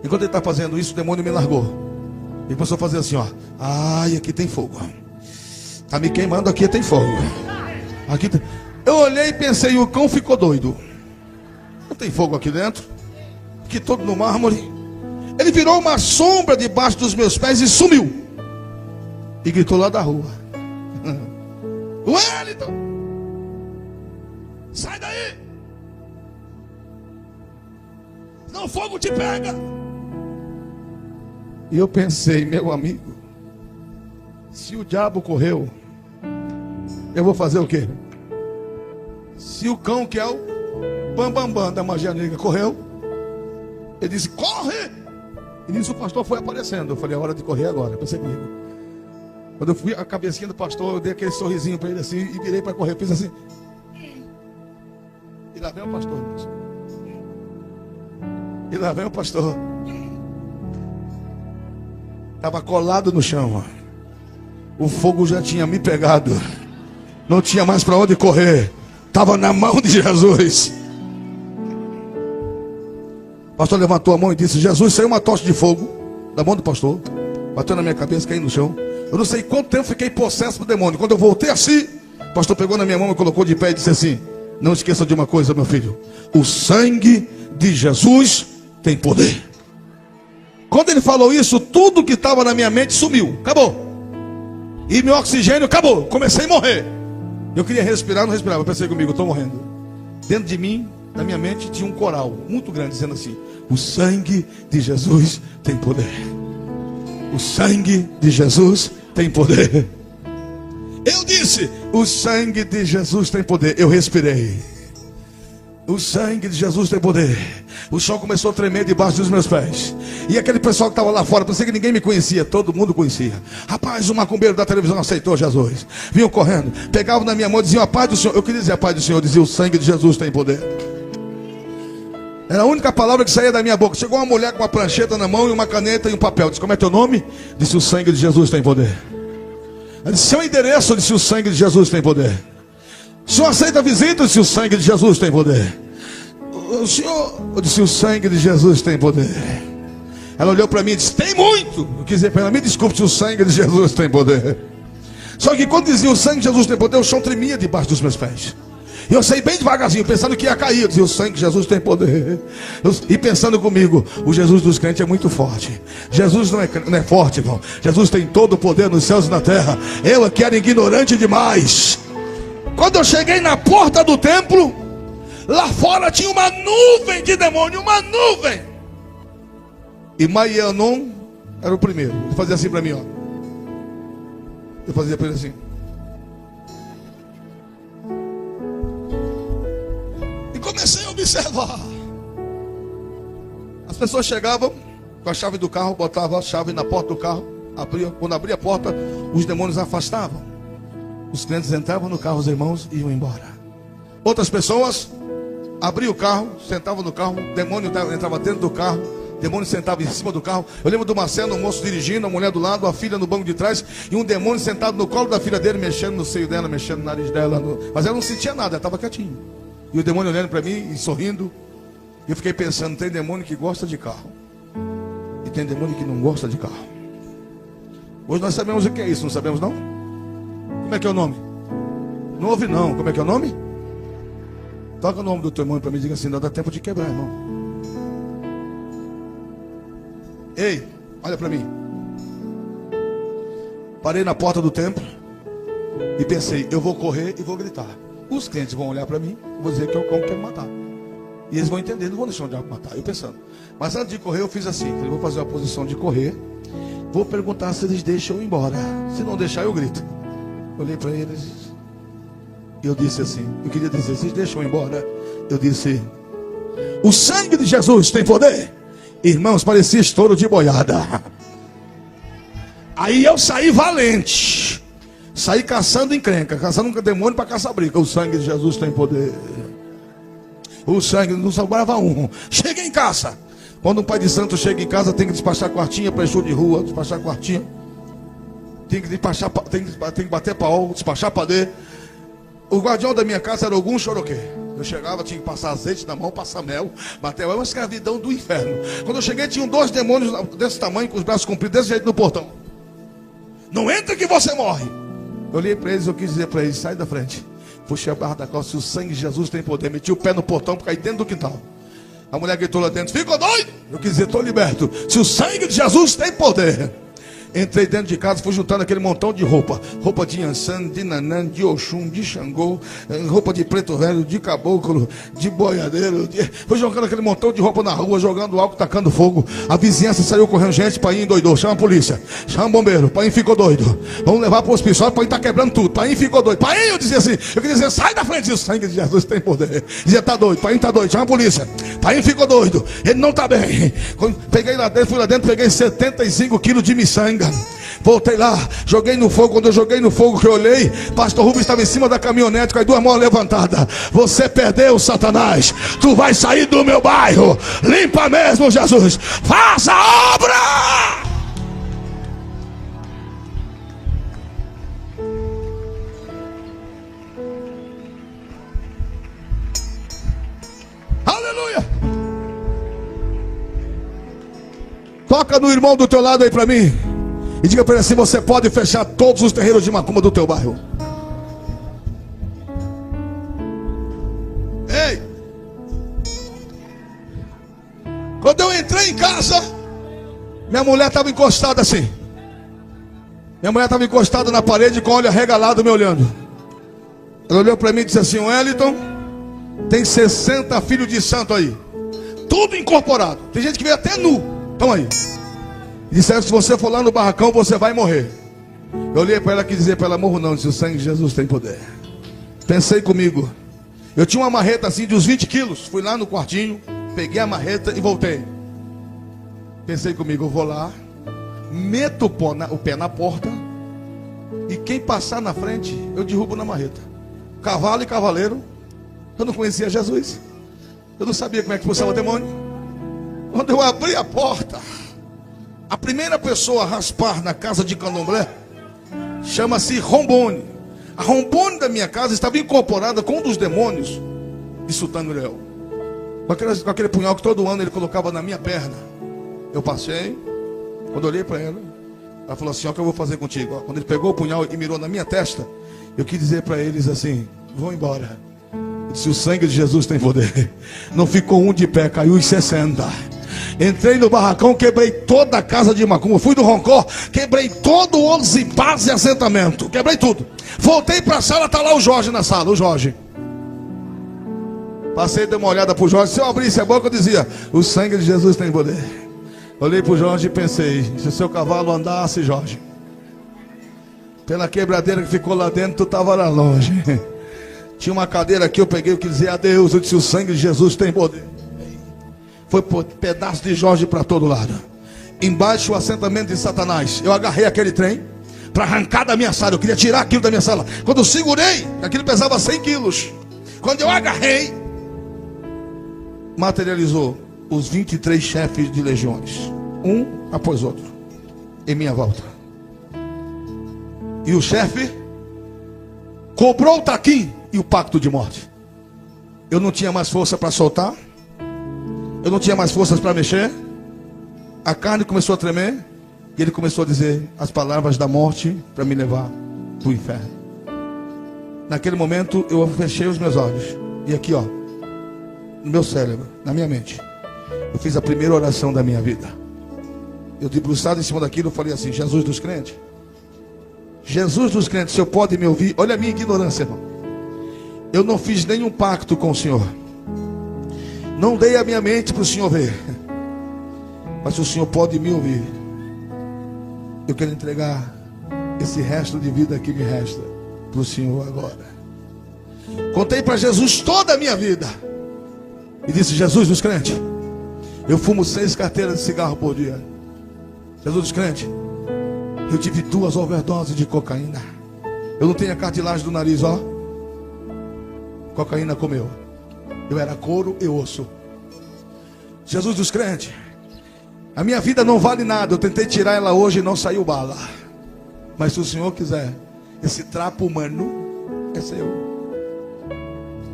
Enquanto ele está fazendo isso, o demônio me largou. Ele começou a fazer assim, ó: ai, aqui tem fogo. Está me queimando, aqui tem fogo. Aqui tem... Eu olhei e pensei: o cão ficou doido. Não tem fogo aqui dentro? Aqui todo no mármore. Ele virou uma sombra debaixo dos meus pés e sumiu. E gritou lá da rua: Wellington, sai daí, senão o fogo te pega. E eu pensei: meu amigo, se o diabo correu, eu vou fazer o quê? Se o cão, que é o bambambam da magia negra, correu, ele disse: corre! E nisso o pastor foi aparecendo. Eu falei: é hora de correr agora. Pensei comigo. Quando eu fui a cabecinha do pastor, eu dei aquele sorrisinho para ele assim e virei para correr. Fiz assim. E lá vem o pastor. E lá vem o pastor. Estava colado no chão, ó. O fogo já tinha me pegado. Não tinha mais para onde correr. Estava na mão de Jesus. O pastor levantou a mão e disse: Jesus, saiu uma tocha de fogo da mão do pastor. Bateu na minha cabeça, caí no chão. Eu não sei quanto tempo fiquei possesso do demônio. Quando eu voltei assim, o pastor pegou na minha mão e colocou de pé e disse assim: não esqueça de uma coisa, meu filho. O sangue de Jesus tem poder. Quando ele falou isso, tudo que estava na minha mente sumiu. Acabou. E meu oxigênio acabou. Comecei a morrer. Eu queria respirar, não respirava. Eu pensei comigo, estou morrendo. Dentro de mim, na minha mente, tinha um coral muito grande dizendo assim: o sangue de Jesus tem poder. O sangue de Jesus tem poder. Eu disse: o sangue de Jesus tem poder. Eu respirei. O sangue de Jesus tem poder. O chão começou a tremer debaixo dos meus pés. E aquele pessoal que estava lá fora, pensei que ninguém me conhecia. Todo mundo conhecia. Rapaz, o macumbeiro da televisão aceitou Jesus. Vinham correndo, pegavam na minha mão e diziam: a paz do Senhor. Eu queria dizer a paz do Senhor. Eu dizia: o sangue de Jesus tem poder. Era a única palavra que saía da minha boca. Chegou uma mulher com uma prancheta na mão e uma caneta e um papel. Disse: como é teu nome? Disse: o sangue de Jesus tem poder. Eu disse: seu endereço? Disse: o sangue de Jesus tem poder. O senhor aceita a visita? Disse: o sangue de Jesus tem poder. O senhor... Eu disse: o sangue de Jesus tem poder. Ela olhou para mim e disse: tem muito. Eu quis dizer para ela: me desculpe, se o sangue de Jesus tem poder. Só que quando dizia o sangue de Jesus tem poder, o chão tremia debaixo dos meus pés. E eu saí bem devagarzinho, pensando que ia cair. Eu dizia: o sangue de Jesus tem poder. E pensando comigo: o Jesus dos crentes é muito forte. Jesus não é forte, irmão. Jesus tem todo o poder nos céus e na terra. Eu aqui era ignorante demais. Quando eu cheguei na porta do templo, lá fora tinha uma nuvem de demônio. Uma nuvem. E Maianon era o primeiro. Ele fazia assim para mim, ó. Eu fazia para ele assim. E comecei a observar. As pessoas chegavam com a chave do carro, botavam a chave na porta do carro, abria. Quando abria a porta, os demônios afastavam. Os clientes entravam no carro, os irmãos iam embora. Outras pessoas abriam o carro, sentavam no carro, o demônio entrava dentro do carro, o demônio sentava em cima do carro. Eu lembro do Marcelo, um moço dirigindo, a mulher do lado, a filha no banco de trás, e um demônio sentado no colo da filha dele, mexendo no seio dela, mexendo no nariz dela. Mas ela não sentia nada, ela estava quietinha. E o demônio olhando para mim e sorrindo. E eu fiquei pensando: tem demônio que gosta de carro, e tem demônio que não gosta de carro. Hoje nós sabemos o que é isso, não sabemos não? Como é que é o nome? Não ouve não. Como é que é o nome? Toca o nome do teu irmão para mim e diga assim: não dá tempo de quebrar, irmão. Ei, olha para mim. Parei na porta do templo e pensei: eu vou correr e vou gritar. Os clientes vão olhar para mim e vou dizer que eu quero matar. E eles vão entender, não vão deixar o diabo matar. Eu pensando. Mas antes de correr eu fiz assim: eu vou fazer uma posição de correr. Vou perguntar se eles deixam eu ir embora. Se não deixar, eu grito. Eu olhei para eles e eu disse assim: eu queria dizer: vocês deixam eu ir embora? Eu disse: o sangue de Jesus tem poder. Irmãos, parecia estouro de boiada. Aí eu saí valente. Saí caçando encrenca, caçando um demônio para caçar briga. O sangue de Jesus tem poder. O sangue, não sobrava um. Cheguei em casa. Quando um pai de santo chega em casa, tem que despachar quartinha para show de rua, despachar quartinha. Tem que bater pau, despachar padê. O guardião da minha casa era algum choroquê. Eu chegava, tinha que passar azeite na mão, passar mel, bater. É uma escravidão do inferno. Quando eu cheguei, tinham 2 demônios desse tamanho, com os braços compridos, desse jeito no portão. Não entra que você morre. Eu olhei para eles, eu quis dizer para eles: sai da frente. Puxei a barra da calça: se o sangue de Jesus tem poder. Meti o pé no portão para cair dentro do quintal. A mulher gritou lá dentro: ficou doido? Eu quis dizer: estou liberto. Se o sangue de Jesus tem poder. Entrei dentro de casa, fui juntando aquele montão de roupa. Roupa de Yansan, de Nanã, de Oxum, de Xangô, roupa de preto velho, de caboclo, de boiadeiro. Fui jogando aquele montão de roupa na rua, jogando álcool, tacando fogo. A vizinhança saiu correndo: gente, pai endoidou, chama a polícia, chama o bombeiro, pai ficou doido. Vamos levar para o hospital, pai tá quebrando tudo. Pai ficou doido. Pai, eu dizia assim, eu queria dizer: sai da frente, o sangue de Jesus tem poder. Dizia: tá doido, pai tá doido, chama a polícia. Pai ficou doido, ele não tá bem. Quando peguei lá dentro, fui lá dentro, peguei 75 quilos de miçanga. Voltei lá, joguei no fogo. Quando eu joguei no fogo, que eu olhei, pastor Rubens estava em cima da caminhonete com as 2 mãos levantadas. Você perdeu, Satanás. Tu vai sair do meu bairro. Limpa mesmo, Jesus. Faça a obra. Aleluia. Toca no irmão do teu lado aí para mim e diga para ele assim: você pode fechar todos os terreiros de macumba do teu bairro. Ei, quando eu entrei em casa, minha mulher estava encostada assim. Minha mulher estava encostada na parede com o olho arregalado me olhando. Ela olhou para mim e disse assim: Wellington, tem 60 filhos de santo aí, tudo incorporado. Tem gente que veio até nu. Estão aí. E disseram: se você for lá no barracão, você vai morrer. Eu olhei para ela e dizer para ela: morro não, disse: o sangue de Jesus tem poder. Pensei comigo. Eu tinha uma marreta assim de uns 20 quilos. Fui lá no quartinho, peguei a marreta e voltei. Pensei comigo: eu vou lá, meto o pé na porta, e quem passar na frente, eu derrubo na marreta. Cavalo e cavaleiro. Eu não conhecia Jesus. Eu não sabia como é que expulsava o demônio. Quando eu abri a porta, a primeira pessoa a raspar na casa de candomblé chama-se Rombone. A Rombone da minha casa estava incorporada com um dos demônios de Sultangréu. Com aquele punhal que todo ano ele colocava na minha perna. Eu passei, quando eu olhei para ela falou assim: ó, o que eu vou fazer contigo? Ó, quando ele pegou o punhal e mirou na minha testa, eu quis dizer para eles assim: vão embora. Eu disse: o sangue de Jesus tem poder. Não ficou um de pé, caiu os 60. Entrei no barracão, quebrei toda a casa de macumba. Fui do Roncó, quebrei todo o 11 base e assentamento. Quebrei tudo. Voltei para a sala, está lá o Jorge na sala. O Jorge. Passei, dei uma olhada para o Jorge. Se eu abrisse a boca, eu dizia: o sangue de Jesus tem poder. Olhei para o Jorge e pensei: se o seu cavalo andasse, Jorge, pela quebradeira que ficou lá dentro, tu estava lá longe. Tinha uma cadeira aqui, eu peguei, eu quis dizer adeus. Eu disse: o sangue de Jesus tem poder. Foi por pedaço de Jorge para todo lado. Embaixo o assentamento de Satanás. Eu agarrei aquele trem para arrancar da minha sala. Eu queria tirar aquilo da minha sala. Quando eu segurei, aquilo pesava 100 quilos. Quando eu agarrei, materializou os 23 chefes de legiões, um após outro, em minha volta. E o chefe cobrou o taquim e o pacto de morte. Eu não tinha mais força para soltar. Eu não tinha mais forças para mexer. A carne começou a tremer. E ele começou a dizer as palavras da morte para me levar para o inferno. Naquele momento eu fechei os meus olhos. E aqui, ó, no meu cérebro, na minha mente, eu fiz a primeira oração da minha vida. Eu debruçado em cima daquilo, eu falei assim: Jesus dos crentes, Jesus dos crentes, o Senhor pode me ouvir? Olha a minha ignorância, irmão. Eu não fiz nenhum pacto com o Senhor. Não dei a minha mente para o Senhor ver. Mas o Senhor pode me ouvir. Eu quero entregar esse resto de vida que me resta para o Senhor agora. Contei para Jesus toda a minha vida. E disse: Jesus dos crentes, eu fumo 6 carteiras de cigarro por dia. Jesus dos crentes, eu tive 2 overdoses de cocaína. Eu não tenho a cartilagem do nariz, ó. Cocaína comeu. Eu era couro e osso. Jesus dos crentes, a minha vida não vale nada. Eu tentei tirar ela hoje e não saiu bala. Mas se o Senhor quiser, esse trapo humano é seu.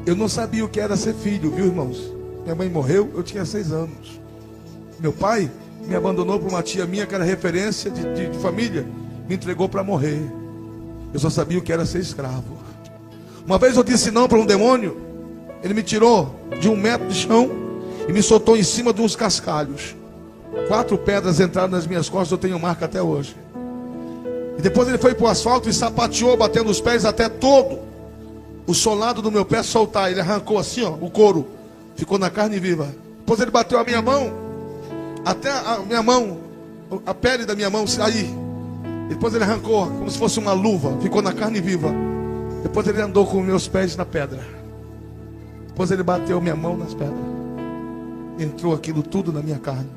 Eu não sabia o que era ser filho, viu, irmãos? Minha mãe morreu, eu tinha 6 anos. Meu pai me abandonou para uma tia minha que era referência de família. Me entregou para morrer. Eu só sabia o que era ser escravo. Uma vez eu disse não para um demônio. Ele me tirou de 1 metro de chão e me soltou em cima de uns cascalhos. 4 pedras entraram nas minhas costas, eu tenho marca até hoje. E depois ele foi para o asfalto e sapateou, batendo os pés até todo o solado do meu pé soltar. Ele arrancou assim, ó, o couro. Ficou na carne viva. Depois ele bateu a minha mão, até a minha mão, a pele da minha mão sair. Depois ele arrancou como se fosse uma luva. Ficou na carne viva. Depois ele andou com meus pés na pedra. Depois ele bateu minha mão nas pedras. Entrou aquilo tudo na minha carne.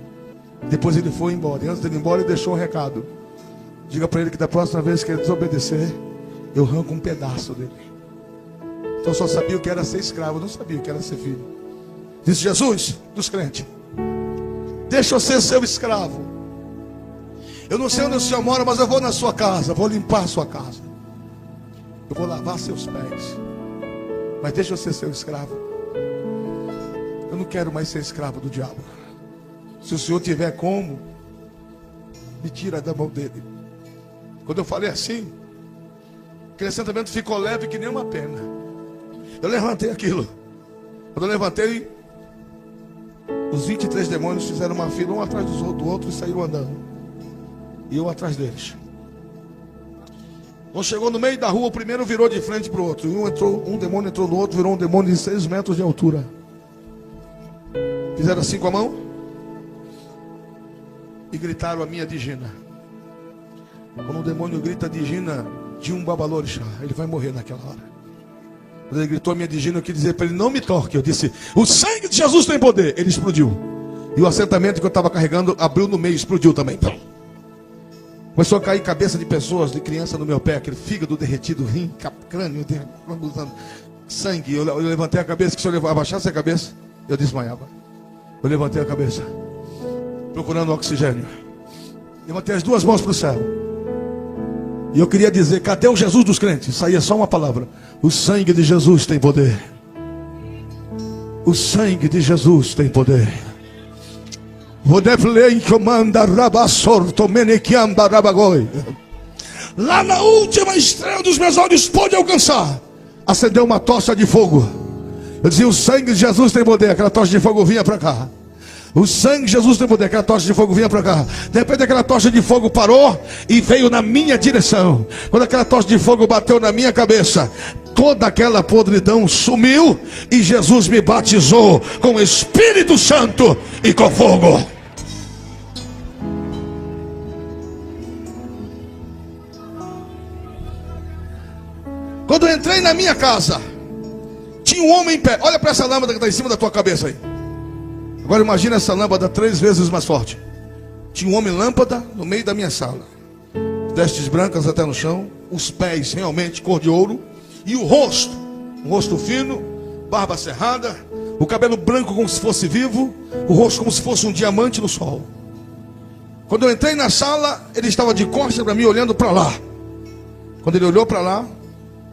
Depois ele foi embora. E antes de ir embora ele deixou um recado. Diga para ele que da próxima vez que ele desobedecer, eu arranco um pedaço dele. Então eu só sabia o que era ser escravo. Eu não sabia o que era ser filho. Disse: Jesus dos crentes, deixa eu ser seu escravo. Eu não sei onde o Senhor mora, mas eu vou na sua casa. Vou limpar a sua casa. Eu vou lavar seus pés. Mas deixa eu ser seu escravo. não quero mais ser escravo do diabo. Se o Senhor tiver como, me tira da mão dele. Quando eu falei assim, aquele assentamento ficou leve que nem uma pena. Eu levantei aquilo. Quando eu levantei, os 23 demônios fizeram uma fila, um atrás do outro, e saíram andando. E eu atrás deles. Quando chegou no meio da rua, o primeiro virou de frente para o outro. Um demônio entrou no outro, virou um demônio de 6 metros de altura. Fizeram assim com a mão e gritaram a minha digina. Quando o demônio grita a digina de um babalorixá, ele vai morrer naquela hora. Quando ele gritou a minha digina, eu quis dizer para ele: não me toque. Eu disse: o sangue de Jesus tem poder. Ele explodiu. E o assentamento que eu estava carregando abriu no meio, explodiu também. Começou a cair cabeça de pessoas, de criança no meu pé, aquele fígado derretido, rim, crânio, sangue. Eu levantei a cabeça, que se eu abaixasse a cabeça, eu desmaiava. Eu levantei a cabeça, procurando oxigênio. Levantei as duas mãos para o céu. E eu queria dizer: cadê o Jesus dos crentes? Saía só uma palavra: o sangue de Jesus tem poder. O sangue de Jesus tem poder. Lá na última estrela dos meus olhos pôde alcançar, acendeu uma tocha de fogo. Eu dizia: o sangue de Jesus tem poder. Aquela tocha de fogo vinha para cá. O sangue de Jesus tem poder. Aquela tocha de fogo vinha para cá. De repente aquela tocha de fogo parou e veio na minha direção. Quando aquela tocha de fogo bateu na minha cabeça, toda aquela podridão sumiu e Jesus me batizou com o Espírito Santo e com fogo. Quando eu entrei na minha casa, tinha um homem em pé. Olha para essa lâmpada que está em cima da tua cabeça aí. Agora imagina essa lâmpada 3 vezes mais forte. Tinha um homem lâmpada no meio da minha sala, vestes brancas até no chão, os pés realmente cor de ouro, e o rosto, um rosto fino, barba cerrada, o cabelo branco como se fosse vivo, o rosto como se fosse um diamante no sol. Quando eu entrei na sala, ele estava de costas para mim, olhando para lá. Quando ele olhou para lá,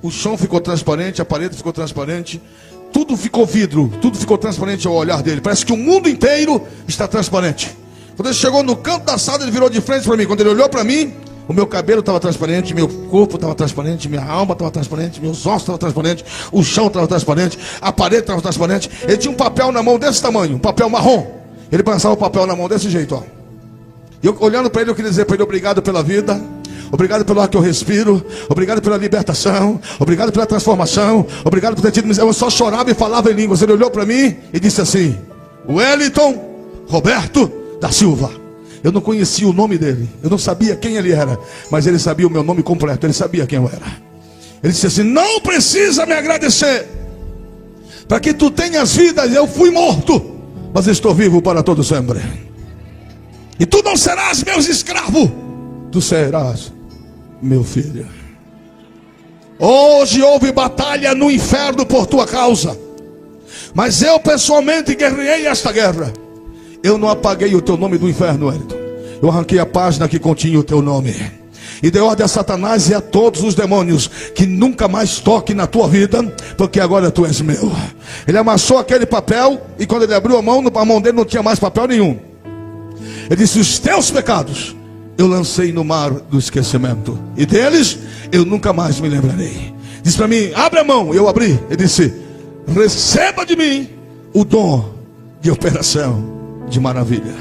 o chão ficou transparente, a parede ficou transparente, tudo ficou vidro, tudo ficou transparente ao olhar dele. Parece que o mundo inteiro está transparente. Quando ele chegou no canto da sala, ele virou de frente para mim. Quando ele olhou para mim, o meu cabelo estava transparente, meu corpo estava transparente, minha alma estava transparente, meus ossos estavam transparentes, o chão estava transparente, a parede estava transparente. Ele tinha um papel na mão desse tamanho, um papel marrom. Ele passava o papel na mão desse jeito, ó. E eu, olhando para ele, eu queria dizer para ele: obrigado pela vida, obrigado pelo ar que eu respiro, obrigado pela libertação, obrigado pela transformação, obrigado por ter tido miséria. Eu só chorava e falava em línguas. Ele olhou para mim e disse assim: Wellington Roberto da Silva. Eu não conhecia o nome dele, eu não sabia quem ele era, mas ele sabia o meu nome completo, ele sabia quem eu era. Ele disse assim: não precisa me agradecer, para que tu tenhas vida. Eu fui morto, mas estou vivo para todo sempre. E tu não serás meu escravo, tu serás meu filho. Hoje houve batalha no inferno por tua causa, mas eu pessoalmente guerreei esta guerra. Eu não apaguei o teu nome do inferno, Wellington. Eu arranquei a página que continha o teu nome. E dei ordem a Satanás e a todos os demônios que nunca mais toquem na tua vida, porque agora tu és meu. Ele amassou aquele papel, e quando ele abriu a mão dele não tinha mais papel nenhum. Ele disse: os teus pecados eu lancei no mar do esquecimento, e deles eu nunca mais me lembrarei. Disse para mim: abre a mão. Eu abri. Ele disse: receba de mim o dom de operação de maravilha.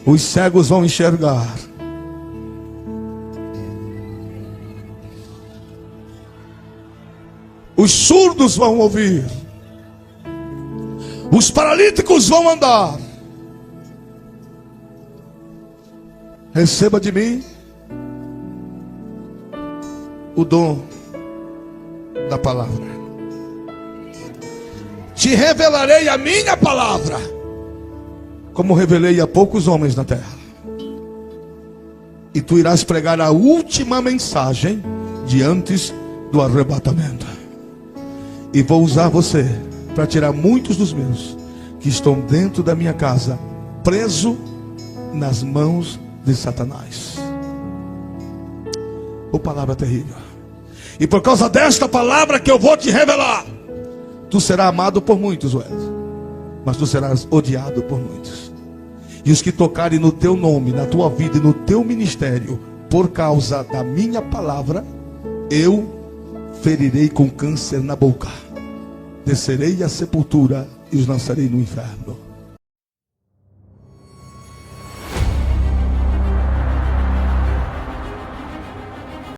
Os cegos vão enxergar, os surdos vão ouvir, os paralíticos vão andar. Receba de mim o dom da palavra. Te revelarei a minha palavra, como revelei a poucos homens na terra. E tu irás pregar a última mensagem de antes do arrebatamento. E vou usar você para tirar muitos dos meus que estão dentro da minha casa, preso nas mãos de Satanás. Oh, palavra terrível. E por causa desta palavra que eu vou te revelar, tu serás amado por muitos, Wellington. mas tu serás odiado por muitos. E os que tocarem no teu nome, na tua vida e no teu ministério, por causa da minha palavra, eu ferirei com câncer na boca, descerei à sepultura e os lançarei no inferno.